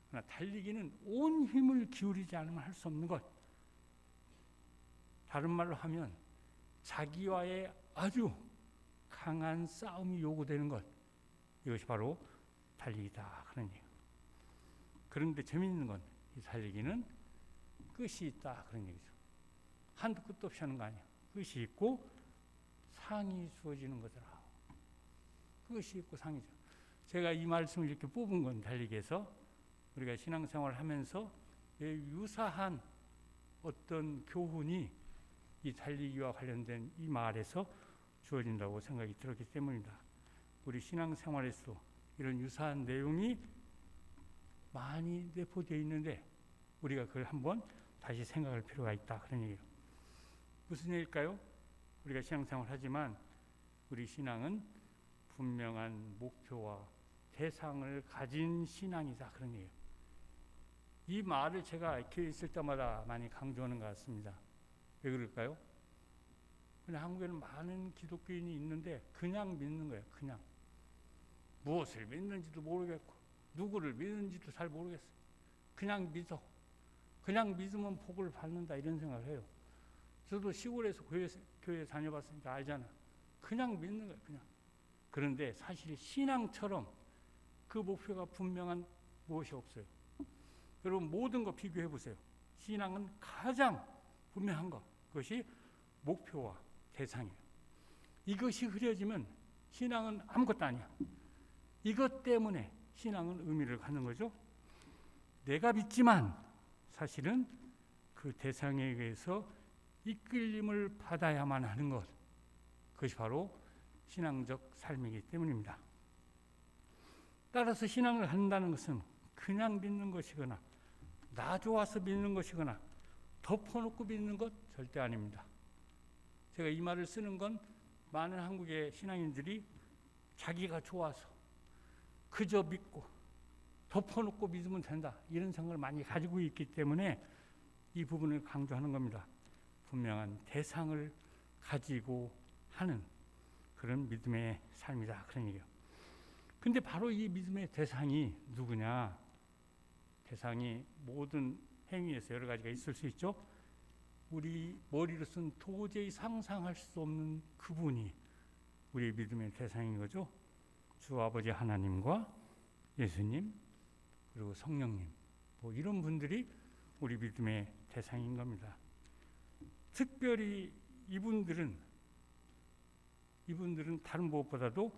그러나 달리기는 온 힘을 기울이지 않으면 할 수 없는 것. 다른 말로 하면 자기와의 아주 강한 싸움이 요구되는 것. 이것이 바로 달리기다, 그런 얘기예요. 그런데 재미있는 건 이 달리기는 끝이 있다, 그런 얘기죠. 한도 끝도 없이 하는 거 아니야. 끝이 있고 상이 주어지는 거더라. 끝이 있고 상이죠. 제가 이 말씀을 이렇게 뽑은 건 달리기에서 우리가 신앙생활을 하면서 유사한 어떤 교훈이 이 달리기와 관련된 이 말에서 주어진다고 생각이 들었기 때문입니다. 우리 신앙생활에서 이런 유사한 내용이 많이 내포되어 있는데 우리가 그걸 한번 다시 생각할 필요가 있다, 그런 얘기예요. 무슨 얘기일까요? 우리가 신앙생활을 하지만 우리 신앙은 분명한 목표와 대상을 가진 신앙이다, 그런 얘기예요. 이 말을 제가 교회에 있을 때마다 많이 강조하는 것 같습니다. 왜 그럴까요? 그냥 한국에는 많은 기독교인이 있는데 그냥 믿는 거예요. 그냥 무엇을 믿는지도 모르겠고 누구를 믿는지도 잘 모르겠어요. 그냥 믿어. 그냥 믿으면 복을 받는다, 이런 생각을 해요. 저도 시골에서 교회 다녀봤으니까 알잖아요. 그냥 믿는 거예요. 그냥. 그런데 사실 신앙처럼 그 목표가 분명한 무엇이 없어요. 여러분 모든 거 비교해 보세요. 신앙은 가장 분명한 것, 그것이 목표와 대상이에요. 이것이 흐려지면 신앙은 아무것도 아니야. 이것 때문에 신앙은 의미를 갖는 거죠. 내가 믿지만 사실은 그 대상에 의해서 이끌림을 받아야만 하는 것, 그것이 바로 신앙적 삶이기 때문입니다. 따라서 신앙을 한다는 것은 그냥 믿는 것이거나 나 좋아서 믿는 것이거나 덮어놓고 믿는 것 절대 아닙니다. 제가 이 말을 쓰는 건 많은 한국의 신앙인들이 자기가 좋아서 그저 믿고 덮어놓고 믿으면 된다, 이런 생각을 많이 가지고 있기 때문에 이 부분을 강조하는 겁니다. 분명한 대상을 가지고 하는 그런 믿음의 삶이다, 그런 얘기예요. 근데 바로 이 믿음의 대상이 누구냐? 대상이 모든 행위에서 여러 가지가 있을 수 있죠. 우리 머리로서는 도저히 상상할 수 없는 그분이 우리의 믿음의 대상인 거죠. 주 아버지 하나님과 예수님 그리고 성령님 뭐 이런 분들이 우리 믿음의 대상인 겁니다. 특별히 이분들은 다른 무엇보다도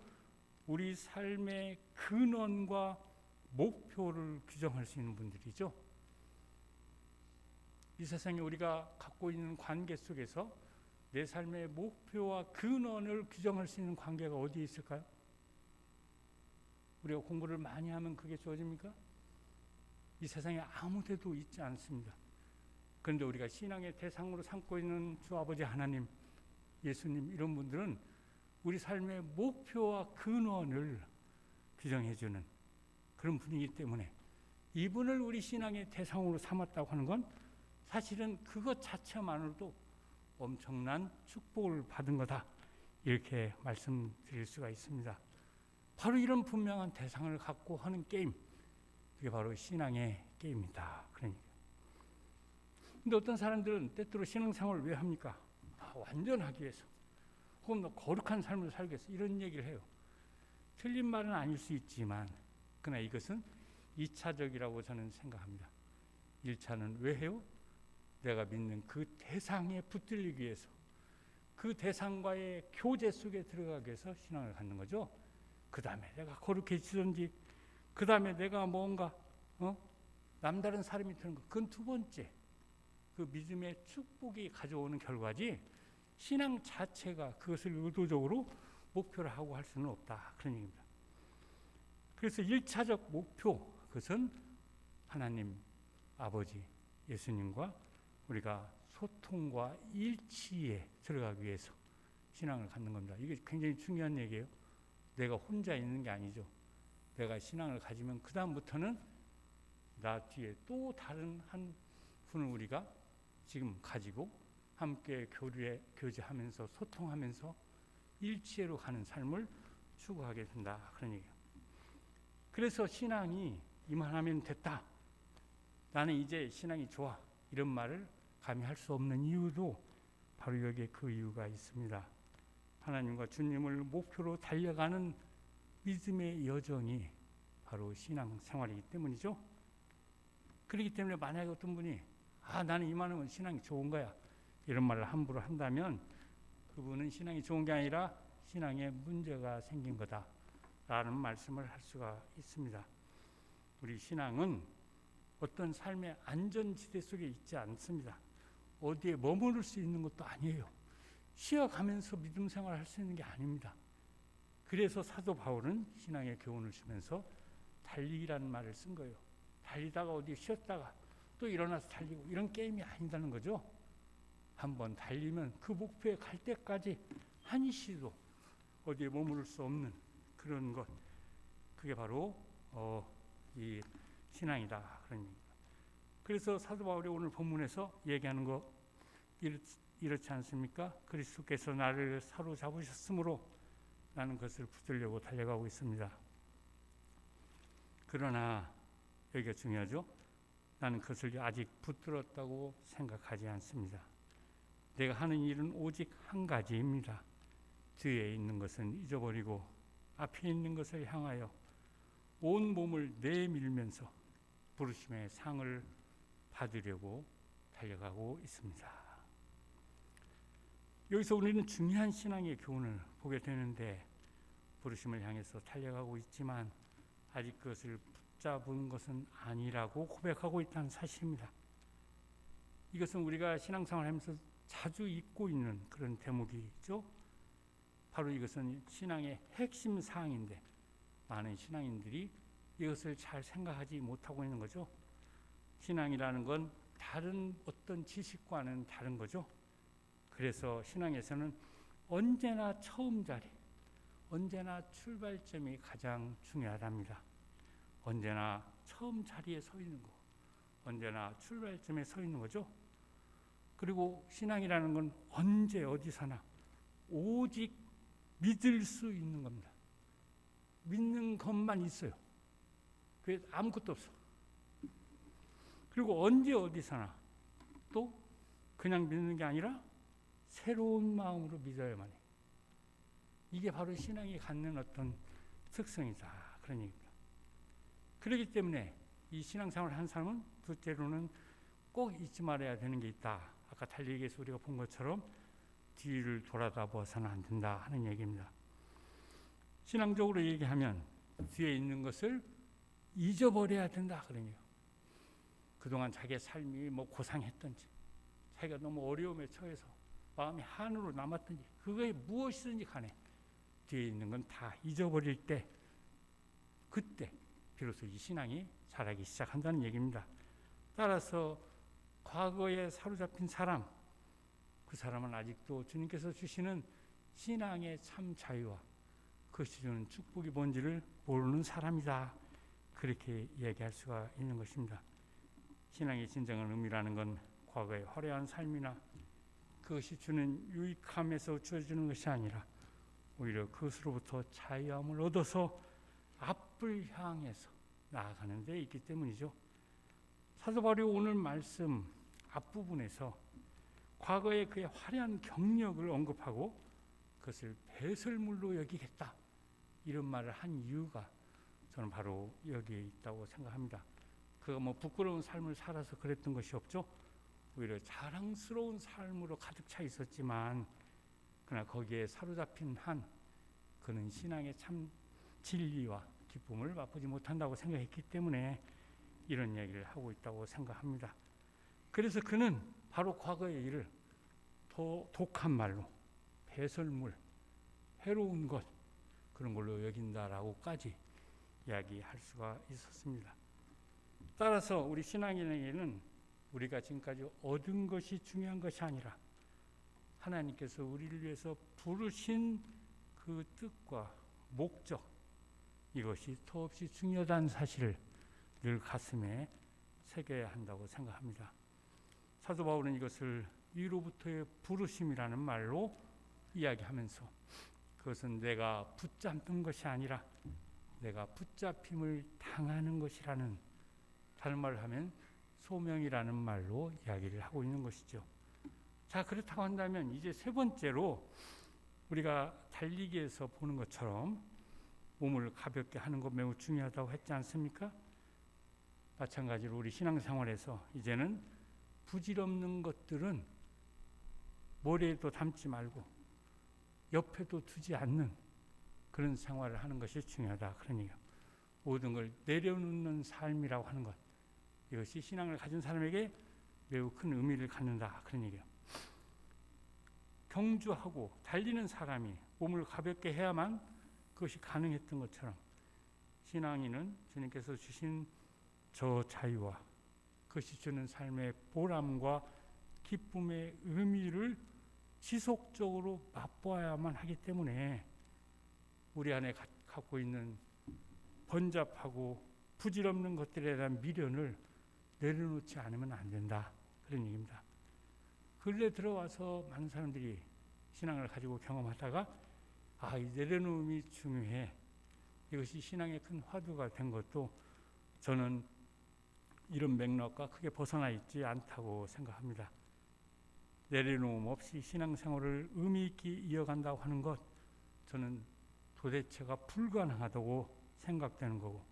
우리 삶의 근원과 목표를 규정할 수 있는 분들이죠. 이 세상에 우리가 갖고 있는 관계 속에서 내 삶의 목표와 근원을 규정할 수 있는 관계가 어디에 있을까요? 우리가 공부를 많이 하면 그게 주어집니까? 이 세상에 아무 데도 있지 않습니다. 그런데 우리가 신앙의 대상으로 삼고 있는 주 아버지 하나님, 예수님 이런 분들은 우리 삶의 목표와 근원을 규정해주는 그런 분이기 때문에 이분을 우리 신앙의 대상으로 삼았다고 하는 건 사실은 그것 자체만으로도 엄청난 축복을 받은 거다 이렇게 말씀드릴 수가 있습니다. 바로 이런 분명한 대상을 갖고 하는 게임, 그게 바로 신앙의 게임이다. 그러니까. 근데 어떤 사람들은 때때로 신앙생활을 왜 합니까? 완전하기 위해서, 혹은 거룩한 삶을 살기 위해서 이런 얘기를 해요. 틀린 말은 아닐 수 있지만 그러나 이것은 2차적이라고 저는 생각합니다. 1차는 왜 해요? 내가 믿는 그 대상에 붙들리기 위해서, 그 대상과의 교제 속에 들어가기 위해서 신앙을 갖는 거죠. 그 다음에 내가 거룩해지든지, 그 다음에 내가 뭔가 남다른 사람이 되는 것, 그건 두 번째. 그 믿음의 축복이 가져오는 결과지 신앙 자체가 그것을 의도적으로 목표로 하고 할 수는 없다. 그런 얘기입니다. 그래서 1차적 목표, 그것은 하나님 아버지 예수님과 우리가 소통과 일치에 들어가기 위해서 신앙을 갖는 겁니다. 이게 굉장히 중요한 얘기예요. 내가 혼자 있는 게 아니죠. 내가 신앙을 가지면 그 다음부터는 나 뒤에 또 다른 한 분을 우리가 지금 가지고 함께 교제하면서 소통하면서 일치로 가는 삶을 추구하게 된다. 그런 얘기예요. 그래서 신앙이 이만하면 됐다, 나는 이제 신앙이 좋아, 이런 말을 감히 할 수 없는 이유도 바로 여기에 그 이유가 있습니다. 하나님과 주님을 목표로 달려가는 믿음의 여정이 바로 신앙생활이기 때문이죠. 그렇기 때문에 만약에 어떤 분이 나는 이만하면 신앙이 좋은 거야, 이런 말을 함부로 한다면 그분은 신앙이 좋은 게 아니라 신앙에 문제가 생긴 거다라는 말씀을 할 수가 있습니다. 우리 신앙은 어떤 삶의 안전지대 속에 있지 않습니다. 어디에 머무를 수 있는 것도 아니에요. 쉬어가면서 믿음 생활을 할 수 있는 게 아닙니다. 그래서 사도 바울은 신앙의 교훈을 주면서 달리기라는 말을 쓴 거예요. 달리다가 어디 쉬었다가 또 일어나서 달리고, 이런 게임이 아니다는 거죠. 한번 달리면 그 목표에 갈 때까지 한시도 어디에 머무를 수 없는 그런 것, 그게 바로 이 신앙이다. 그런 얘기입니다. 그래서 사도 바울이 오늘 본문에서 얘기하는 거 이렇지 않습니까? 그리스도께서 나를 사로잡으셨으므로 나는 그것을 붙들려고 달려가고 있습니다. 그러나 여기가 중요하죠. 나는 그것을 아직 붙들었다고 생각하지 않습니다. 내가 하는 일은 오직 한 가지입니다. 뒤에 있는 것은 잊어버리고 앞에 있는 것을 향하여 온 몸을 내밀면서 부르심의 상을 받으려고 달려가고 있습니다. 여기서 우리는 중요한 신앙의 교훈을 보게 되는데, 부르심을 향해서 달려가고 있지만 아직 그것을 붙잡은 것은 아니라고 고백하고 있다는 사실입니다. 이것은 우리가 신앙생활을 하면서 자주 잊고 있는 그런 대목이죠. 바로 이것은 신앙의 핵심 사항인데 많은 신앙인들이 이것을 잘 생각하지 못하고 있는 거죠. 신앙이라는 건 다른 어떤 지식과는 다른 거죠. 그래서 신앙에서는 언제나 처음 자리, 언제나 출발점이 가장 중요하답니다. 언제나 처음 자리에 서 있는 거, 언제나 출발점에 서 있는 거죠. 그리고 신앙이라는 건 언제 어디서나 오직 믿을 수 있는 겁니다. 믿는 것만 있어요. 그게 아무것도 없어. 그리고 언제 어디서나 또 그냥 믿는 게 아니라 새로운 마음으로 믿어야만 해. 이게 바로 신앙이 갖는 어떤 특성이다. 그런 얘기입니다. 그렇기 때문에 이 신앙생활을 한 사람은 둘째로는 꼭 잊지 말아야 되는 게 있다. 아까 달리기에서 우리가 본 것처럼 뒤를 돌아다보아서는 안 된다 하는 얘기입니다. 신앙적으로 얘기하면 뒤에 있는 것을 잊어버려야 된다 그런 얘기예요. 그동안 자기의 삶이 뭐 고상했던지 자기가 너무 어려움에 처해서 마음이 한으로 남았든지 그거에 무엇이든지 간에 뒤에 있는 건 다 잊어버릴 때 그때 비로소 이 신앙이 자라기 시작한다는 얘기입니다. 따라서 과거에 사로잡힌 사람, 그 사람은 아직도 주님께서 주시는 신앙의 참 자유와 그것이 주는 축복이 뭔지를 모르는 사람이다. 그렇게 얘기할 수가 있는 것입니다. 신앙의 진정한 의미라는 건 과거의 화려한 삶이나 그것이 주는 유익함에서 주어지는 것이 아니라 오히려 그것으로부터 자유함을 얻어서 앞을 향해서 나아가는 데 있기 때문이죠. 사도 바울이 오늘 말씀 앞부분에서 과거의 그의 화려한 경력을 언급하고 그것을 배설물로 여기겠다 이런 말을 한 이유가 저는 바로 여기에 있다고 생각합니다. 그가 뭐 부끄러운 삶을 살아서 그랬던 것이 없죠. 오히려 자랑스러운 삶으로 가득 차 있었지만 그러나 거기에 사로잡힌 한 그는 신앙의 참 진리와 기쁨을 맛보지 못한다고 생각했기 때문에 이런 얘기를 하고 있다고 생각합니다. 그래서 그는 바로 과거의 일을 더 독한 말로 배설물, 해로운 것 그런 걸로 여긴다라고까지 이야기할 수가 있었습니다. 따라서 우리 신앙인에게는 우리가 지금까지 얻은 것이 중요한 것이 아니라 하나님께서 우리를 위해서 부르신 그 뜻과 목적 이것이 더없이 중요하다는 사실을 늘 가슴에 새겨야 한다고 생각합니다. 사도 바울은 이것을 위로부터의 부르심이라는 말로 이야기하면서 그것은 내가 붙잡는 것이 아니라 내가 붙잡힘을 당하는 것이라는, 다른 말을 하면 소명이라는 말로 이야기를 하고 있는 것이죠. 자, 그렇다고 한다면 이제 세 번째로 우리가 달리기에서 보는 것처럼 몸을 가볍게 하는 것 매우 중요하다고 했지 않습니까? 마찬가지로 우리 신앙생활에서 이제는 부질없는 것들은 머리에도 담지 말고 옆에도 두지 않는 그런 생활을 하는 것이 중요하다 그런 얘기예요. 모든 걸 내려놓는 삶이라고 하는 것, 이것이 신앙을 가진 사람에게 매우 큰 의미를 갖는다 그런 얘기예요. 경주하고 달리는 사람이 몸을 가볍게 해야만 그것이 가능했던 것처럼 신앙인은 주님께서 주신 저 자유와 그것이 주는 삶의 보람과 기쁨의 의미를 지속적으로 맛보아야만 하기 때문에 우리 안에 갖고 있는 번잡하고 부질없는 것들에 대한 미련을 내려놓지 않으면 안 된다 그런 얘기입니다. 근래 들어와서 많은 사람들이 신앙을 가지고 경험하다가 이 내려놓음이 중요해, 이것이 신앙의 큰 화두가 된 것도 저는 이런 맥락과 크게 벗어나 있지 않다고 생각합니다. 내려놓음 없이 신앙생활을 의미 있게 이어간다고 하는 것, 저는 도대체가 불가능하다고 생각되는 거고,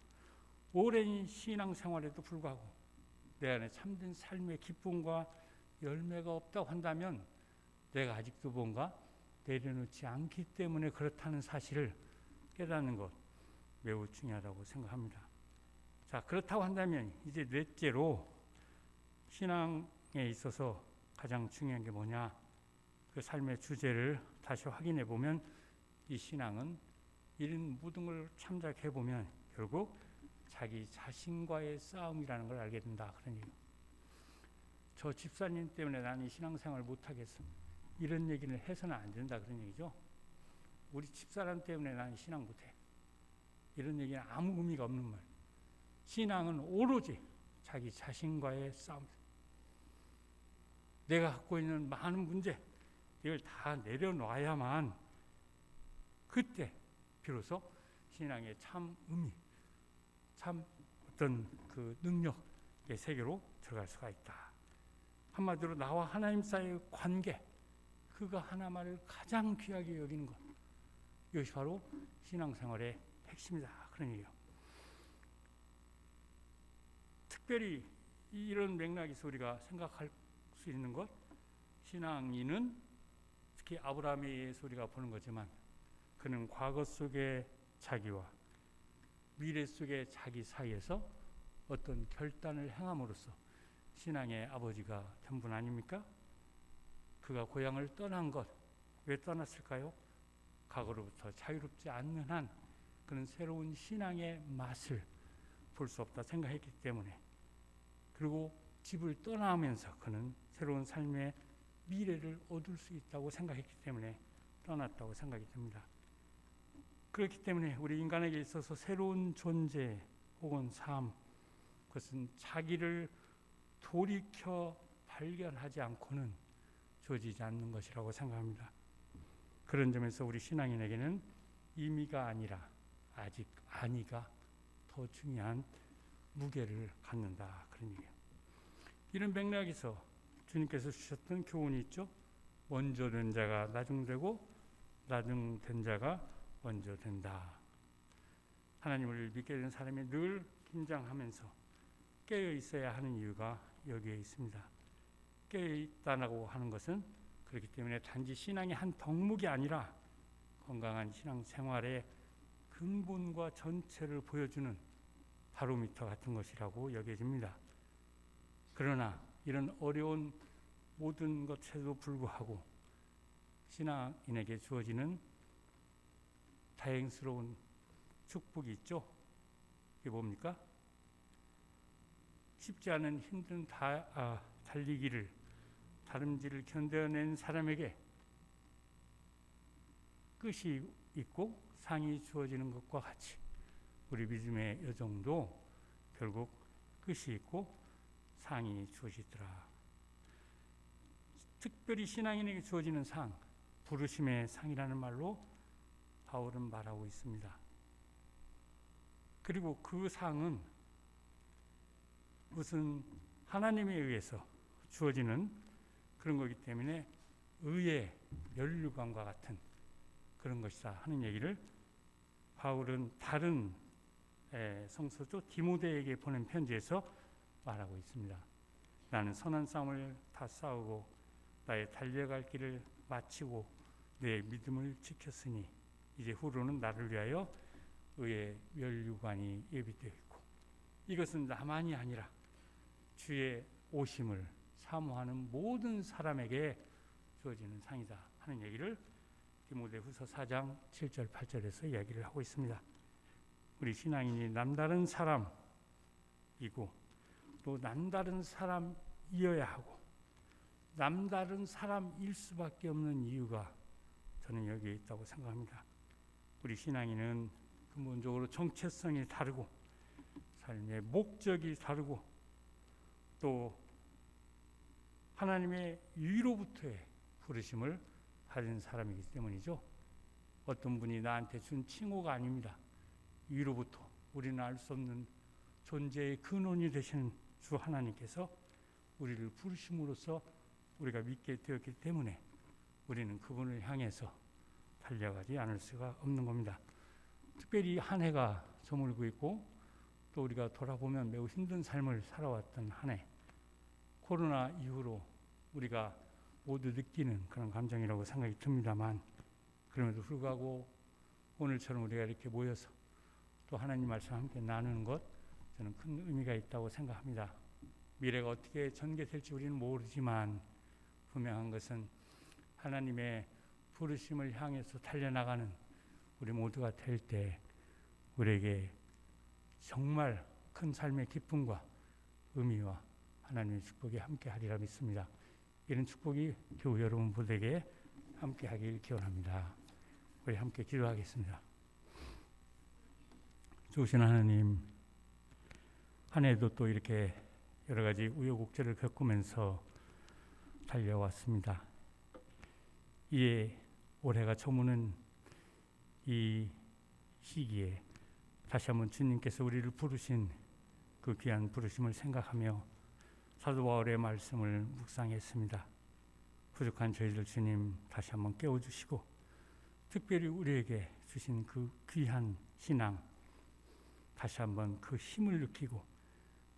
오랜 신앙생활에도 불구하고 내 안에 참된 삶의 기쁨과 열매가 없다고 한다면 내가 아직도 뭔가 내려놓지 않기 때문에 그렇다는 사실을 깨닫는 것 매우 중요하다고 생각합니다. 자, 그렇다고 한다면 이제 넷째로 신앙에 있어서 가장 중요한 게 뭐냐, 그 삶의 주제를 다시 확인해 보면 이 신앙은 이런 모든 걸 참작해 보면 결국 자기 자신과의 싸움이라는 걸 알게 된다 그런 얘기예요. 저 집사님 때문에 나는 이 신앙생활 못하겠어, 이런 얘기를 해서는 안 된다 그런 얘기죠. 우리 집사람 때문에 나는 신앙 못해, 이런 얘기는 아무 의미가 없는 말. 신앙은 오로지 자기 자신과의 싸움. 내가 갖고 있는 많은 문제 이걸 다 내려놔야만 그때 비로소 신앙의 참 의미, 참 어떤 그 능력의 세계로 들어갈 수가 있다. 한마디로 나와 하나님 사이의 관계, 그가 하나만을 가장 귀하게 여기는 것, 이것이 바로 신앙생활의 핵심이다, 그런 얘기예요. 특별히 이런 맥락에서 우리가 생각할 수 있는 것, 신앙인은 특히 아브라함의 소리가 보는 거지만 그는 과거 속의 자기와 미래 속의 자기 사이에서 어떤 결단을 행함으로써 신앙의 아버지가 된 분 아닙니까? 그가 고향을 떠난 것, 왜 떠났을까요? 과거로부터 자유롭지 않는 한 그는 새로운 신앙의 맛을 볼 수 없다 생각했기 때문에, 그리고 집을 떠나면서 그는 새로운 삶의 미래를 얻을 수 있다고 생각했기 때문에 떠났다고 생각이 됩니다. 그렇기 때문에 우리 인간에게 있어서 새로운 존재 혹은 삶, 그것은 자기를 돌이켜 발견하지 않고는 주어지지 않는 것이라고 생각합니다. 그런 점에서 우리 신앙인에게는 임의가 아니라 아직 아니가 더 중요한 무게를 갖는다, 그런 얘기예요. 이런 맥락에서 주님께서 주셨던 교훈이 있죠. 먼저 된 자가 나중되고 나중된 자가 먼저 된다. 하나님을 믿게 된 사람이 늘 긴장하면서 깨어 있어야 하는 이유가 여기에 있습니다. 깨어 있다고 하는 것은 그렇기 때문에 단지 신앙의 한 덕목이 아니라 건강한 신앙 생활의 근본과 전체를 보여주는 바로미터 같은 것이라고 여겨집니다. 그러나 이런 어려운 모든 것에도 불구하고 신앙인에게 주어지는 다행스러운 축복이 있죠. 이게 뭡니까? 쉽지 않은 힘든 달리기를, 다름질을 견뎌낸 사람에게 끝이 있고 상이 주어지는 것과 같이 우리 믿음의 여정도 결국 끝이 있고 상이 주어지더라. 특별히 신앙인에게 주어지는 상, 부르심의 상이라는 말로 바울은 말하고 있습니다. 그리고 그 상은 무슨 하나님에 의해서 주어지는 그런 거기 때문에 의의 면류관과 같은 그런 것이다 하는 얘기를 바울은 다른 성서죠 디모데에게 보낸 편지에서 말하고 있습니다. 나는 선한 싸움을 다 싸우고 나의 달려갈 길을 마치고 내 믿음을 지켰으니 이제 후로는 나를 위하여 의의 면류관이 예비되어 있고, 이것은 나만이 아니라 주의 오심을 사모하는 모든 사람에게 주어지는 상이다 하는 얘기를 디모데후서 4장 7절 8절에서 이야기를 하고 있습니다. 우리 신앙인이 남다른 사람이고 또 남다른 사람이어야 하고 남다른 사람일 수밖에 없는 이유가 저는 여기에 있다고 생각합니다. 우리 신앙인은 근본적으로 정체성이 다르고 삶의 목적이 다르고 또 하나님의 위로부터의 부르심을 가진 사람이기 때문이죠. 어떤 분이 나한테 준 칭호가 아닙니다. 위로부터 우리는 알 수 없는 존재의 근원이 되신 주 하나님께서 우리를 부르심으로써 우리가 믿게 되었기 때문에 우리는 그분을 향해서 달려가지 않을 수가 없는 겁니다. 특별히 한 해가 저물고 있고 또 우리가 돌아보면 매우 힘든 삶을 살아왔던 한 해, 코로나 이후로 우리가 모두 느끼는 그런 감정이라고 생각이 듭니다만, 그럼에도 불구하고 오늘처럼 우리가 이렇게 모여서 또 하나님 말씀 함께 나누는 것, 저는 큰 의미가 있다고 생각합니다. 미래가 어떻게 전개될지 우리는 모르지만 분명한 것은 하나님의 부르심을 향해서 달려나가는 우리 모두가 될 때 우리에게 정말 큰 삶의 기쁨과 의미와 하나님의 축복이 함께하리라 믿습니다. 이런 축복이 교우 여러분 모두에게 함께하길 기원합니다. 우리 함께 기도하겠습니다. 좋으신 하나님, 한 해도 또 이렇게 여러 가지 우여곡절을 겪으면서 달려왔습니다. 이에 올해가 저무는 이 시기에 다시 한번 주님께서 우리를 부르신 그 귀한 부르심을 생각하며 사도 바울의 말씀을 묵상했습니다. 부족한 저희들 주님 다시 한번 깨워주시고 특별히 우리에게 주신 그 귀한 신앙 다시 한번 그 힘을 느끼고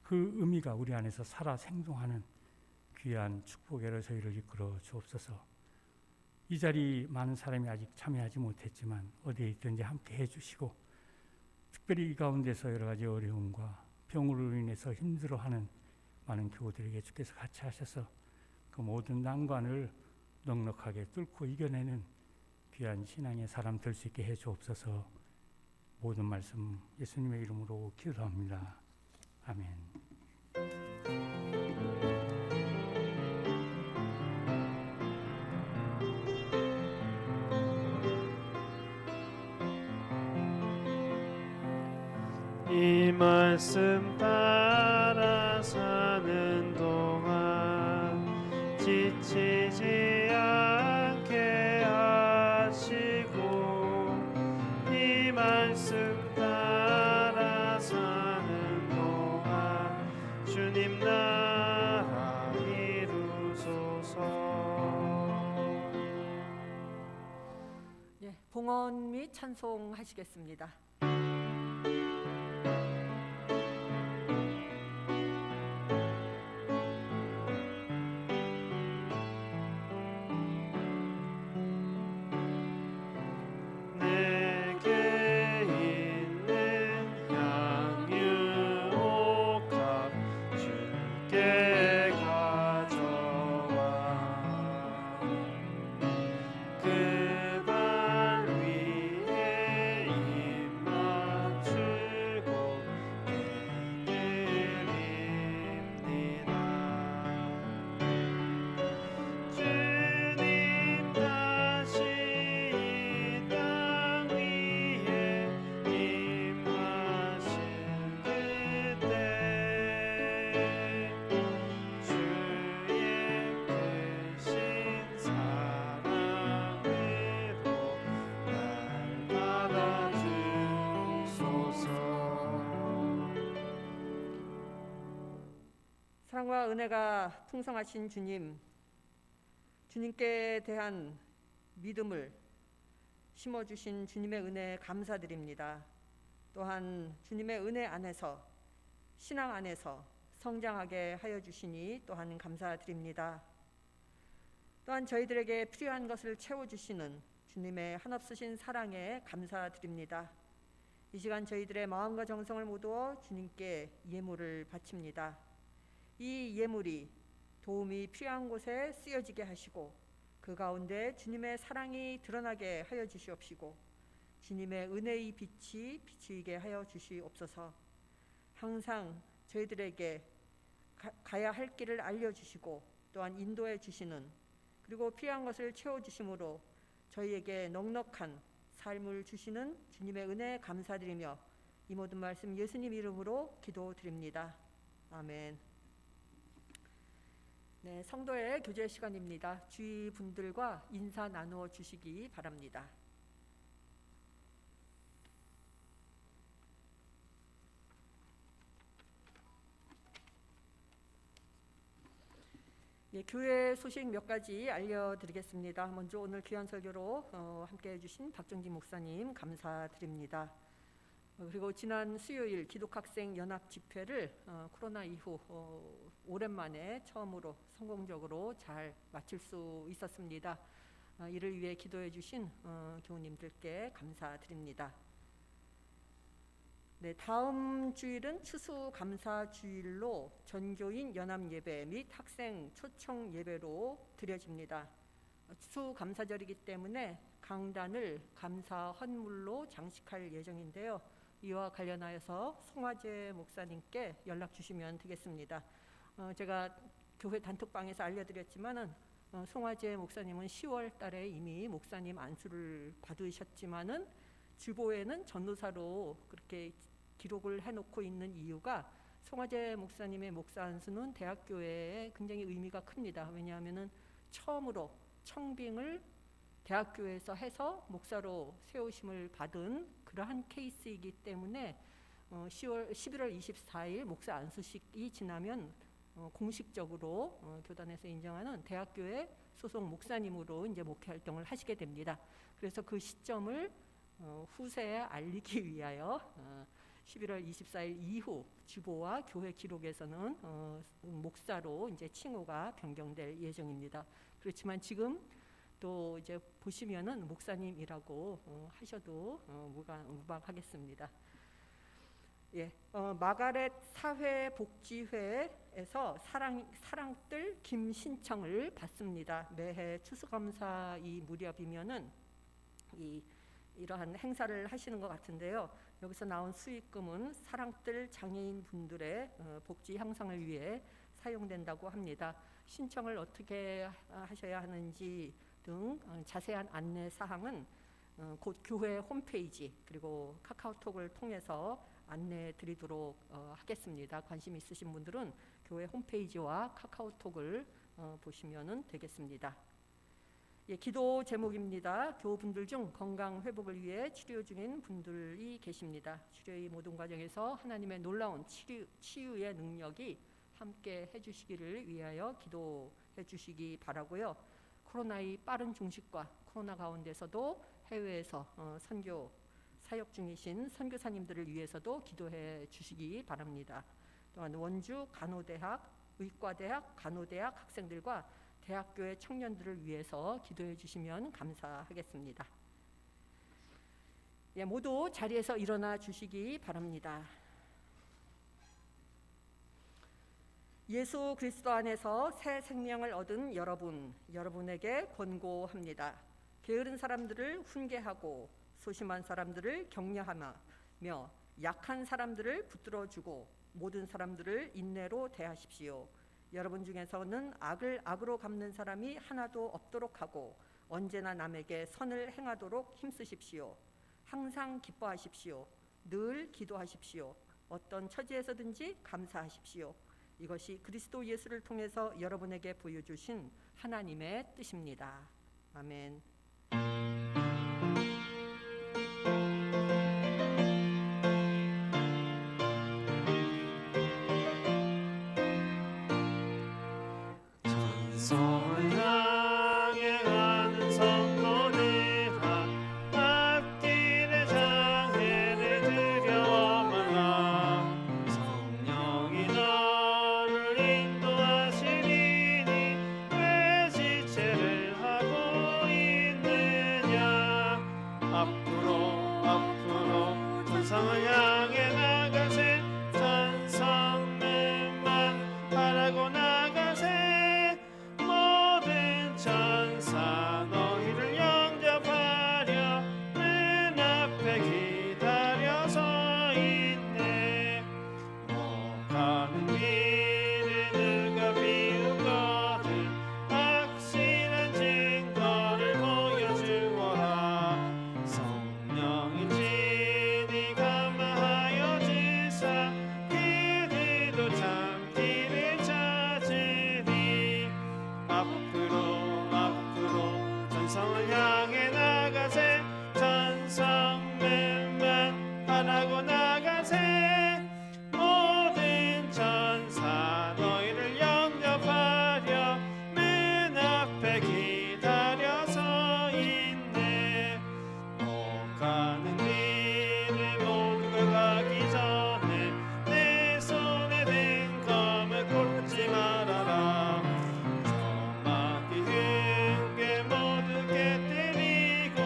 그 의미가 우리 안에서 살아 생동하는 귀한 축복으로 저희를 이끌어 주옵소서. 이 자리 많은 사람이 아직 참여하지 못했지만 어디에 있든지 함께 해주시고 특별히 이 가운데서 여러 가지 어려움과 병으로 인해서 힘들어하는 많은 교우들에게 주께서 같이 하셔서 그 모든 난관을 넉넉하게 뚫고 이겨내는 귀한 신앙의 사람 될 수 있게 해 주옵소서. 모든 말씀 예수님의 이름으로 기도합니다. 아멘. 이 말씀 따라 사는 동안 지치지 않게 하시고 이 말씀 따라 사는 동안 주님 나라 이루소서. 예, 봉헌 및 찬송하시겠습니다. 내게 있는 양육옥합 주께 가져와 그 발 위에 입 맞추고 깨드립니다. 주님 다시 이 땅 위에 임하실 그때 주의 크신 사랑으로 날 받아주소서. 사랑과 은혜가 풍성하신 주님, 주님께 대한 믿음을 심어주신 주님의 은혜에 감사드립니다. 또한 주님의 은혜 안에서 신앙 안에서 성장하게 하여 주시니 또한 감사드립니다. 또한 저희들에게 필요한 것을 채워주시는 주님의 한없으신 사랑에 감사드립니다. 이 시간 저희들의 마음과 정성을 모두어 주님께 예물을 바칩니다. 이 예물이 도움이 필요한 곳에 쓰여지게 하시고 그 가운데 주님의 사랑이 드러나게 하여 주시옵시고 주님의 은혜의 빛이 비추이게 하여 주시옵소서. 항상 저희들에게 가야 할 길을 알려주시고 또한 인도해 주시는 그리고 필요한 것을 채워주심으로 저희에게 넉넉한 삶을 주시는 주님의 은혜에 감사드리며 이 모든 말씀 예수님 이름으로 기도드립니다. 아멘. 네, 성도의 교제 시간입니다. 주위 분들과 인사 나누어 주시기 바랍니다. 예, 교회 소식 몇 가지 알려드리겠습니다. 먼저 오늘 귀한 설교로 함께해 주신 박정진 목사님 감사드립니다. 그리고 지난 수요일 기독학생 연합 집회를 코로나 이후 오랜만에 처음으로 성공적으로 잘 마칠 수 있었습니다. 이를 위해 기도해 주신 교우님들께 감사드립니다. 네, 다음 주일은 추수감사 주일로 전교인 연합 예배 및 학생 초청 예배로 드려집니다. 추수감사절이기 때문에 강단을 감사 헌물로 장식할 예정인데요. 이와 관련하여서 송화재 목사님께 연락 주시면 되겠습니다. 제가 교회 단톡방에서 알려드렸지만은 송화재 목사님은 10월 달에 이미 목사님 안수를 받으셨지만은 주보에는 전도사로 그렇게 기록을 해놓고 있는 이유가 송화재 목사님의 목사 안수는 대학교회에 굉장히 의미가 큽니다. 왜냐하면은 처음으로 청빙을 대학교에서 해서 목사로 세우심을 받은 그러한 케이스이기 때문에 11월 24일 목사 안수식이 지나면 공식적으로 교단에서 인정하는 대학교의 소속 목사님으로 이제 목회 활동을 하시게 됩니다. 그래서 그 시점을 후세에 알리기 위하여 11월 24일 이후 주보와 교회 기록에서는 목사로 이제 칭호가 변경될 예정입니다. 그렇지만 지금 또 이제 보시면은 목사님이라고 하셔도 무방하겠습니다. 예, 마가렛 사회복지회에서 사랑들 김신청을 받습니다. 매해 추수감사 이 무렵이면은 이러한 행사를 하시는 것 같은데요. 여기서 나온 수익금은 사랑들 장애인 분들의 복지 향상을 위해 사용된다고 합니다. 신청을 어떻게 하셔야 하는지 등 자세한 안내 사항은 곧 교회 홈페이지 그리고 카카오톡을 통해서 안내 드리도록 하겠습니다. 관심 있으신 분들은 교회 홈페이지와 카카오톡을 보시면 되겠습니다. 예, 기도 제목입니다. 교우분들 중 건강 회복을 위해 치료 중인 분들이 계십니다. 치료의 모든 과정에서 하나님의 놀라운 치유의 능력이 함께 해주시기를 위하여 기도해 주시기 바라고요. 코로나의 빠른 종식과 코로나 가운데서도 해외에서 선교 사역 중이신 선교사님들을 위해서도 기도해 주시기 바랍니다. 또한 원주 간호대학, 의과대학, 간호대학 학생들과 대학교의 청년들을 위해서 기도해 주시면 감사하겠습니다. 예, 모두 자리에서 일어나 주시기 바랍니다. 예수 그리스도 안에서 새 생명을 얻은 여러분에게 권고합니다. 게으른 사람들을 훈계하고 소심한 사람들을 격려하며 약한 사람들을 붙들어주고 모든 사람들을 인내로 대하십시오. 여러분 중에서는 악을 악으로 갚는 사람이 하나도 없도록 하고 언제나 남에게 선을 행하도록 힘쓰십시오. 항상 기뻐하십시오. 늘 기도하십시오. 어떤 처지에서든지 감사하십시오. 이것이 그리스도 예수를 통해서 여러분에게 보여주신 하나님의 뜻입니다. 아멘. 천성을 향해 가는 성도들아 앞길에 장애를 두려워 말라. 성령이 너를 인도하시리니 왜 지체를 하고 있느냐. 앞으로 천성을 향해 나가세. 천성들만 바라고 나가세. 모든 천사 너희를 영접하려 문 앞에 기다려서 있네. 가는 길을 누가 비우거든 확실한 증거를 보여주어라. 성령인지 감화하여 주사 그들도 참 길을 찾으리. 앞으로 천성을 향해 나가세. 천성들만 바라고 나가세. 모든 천사 너희를 영접하려 문 앞에 기다려서 있네. 가는 길을 모두 가기 전에 내 손에 든 검을 꽂지 말아라. 저마디 흉계 모두 깨뜨리고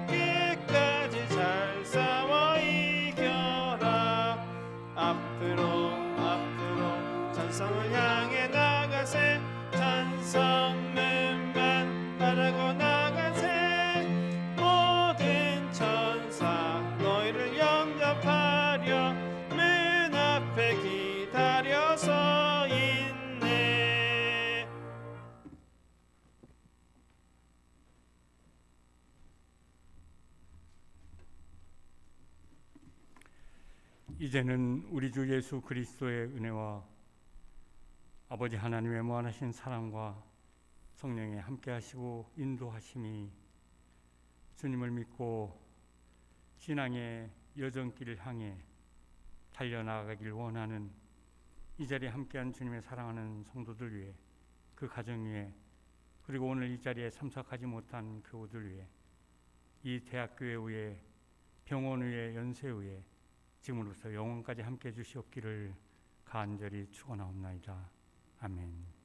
끝까지 잘 싸워 이겨라. 앞으로 천성을 향해 나가세. 천성문만 바라고 나가세. 모든 천사 너희를 영접하려 문 앞에 기다려서 있네. 이제는 우리 주 예수 그리스도의 은혜와 아버지 하나님의 무한하신 사랑과 성령의 함께하시고 인도하심이 주님을 믿고 신앙의 여정길을 향해 달려나가길 원하는 이 자리에 함께한 주님의 사랑하는 성도들 위해, 그 가정 위해, 그리고 오늘 이 자리에 참석하지 못한 교우들 위해, 이 대학교회 위에, 병원 위에, 연세 위에 지금으로부터 영원까지 함께해 주시옵기를 간절히 축원하옵나이다. 아멘.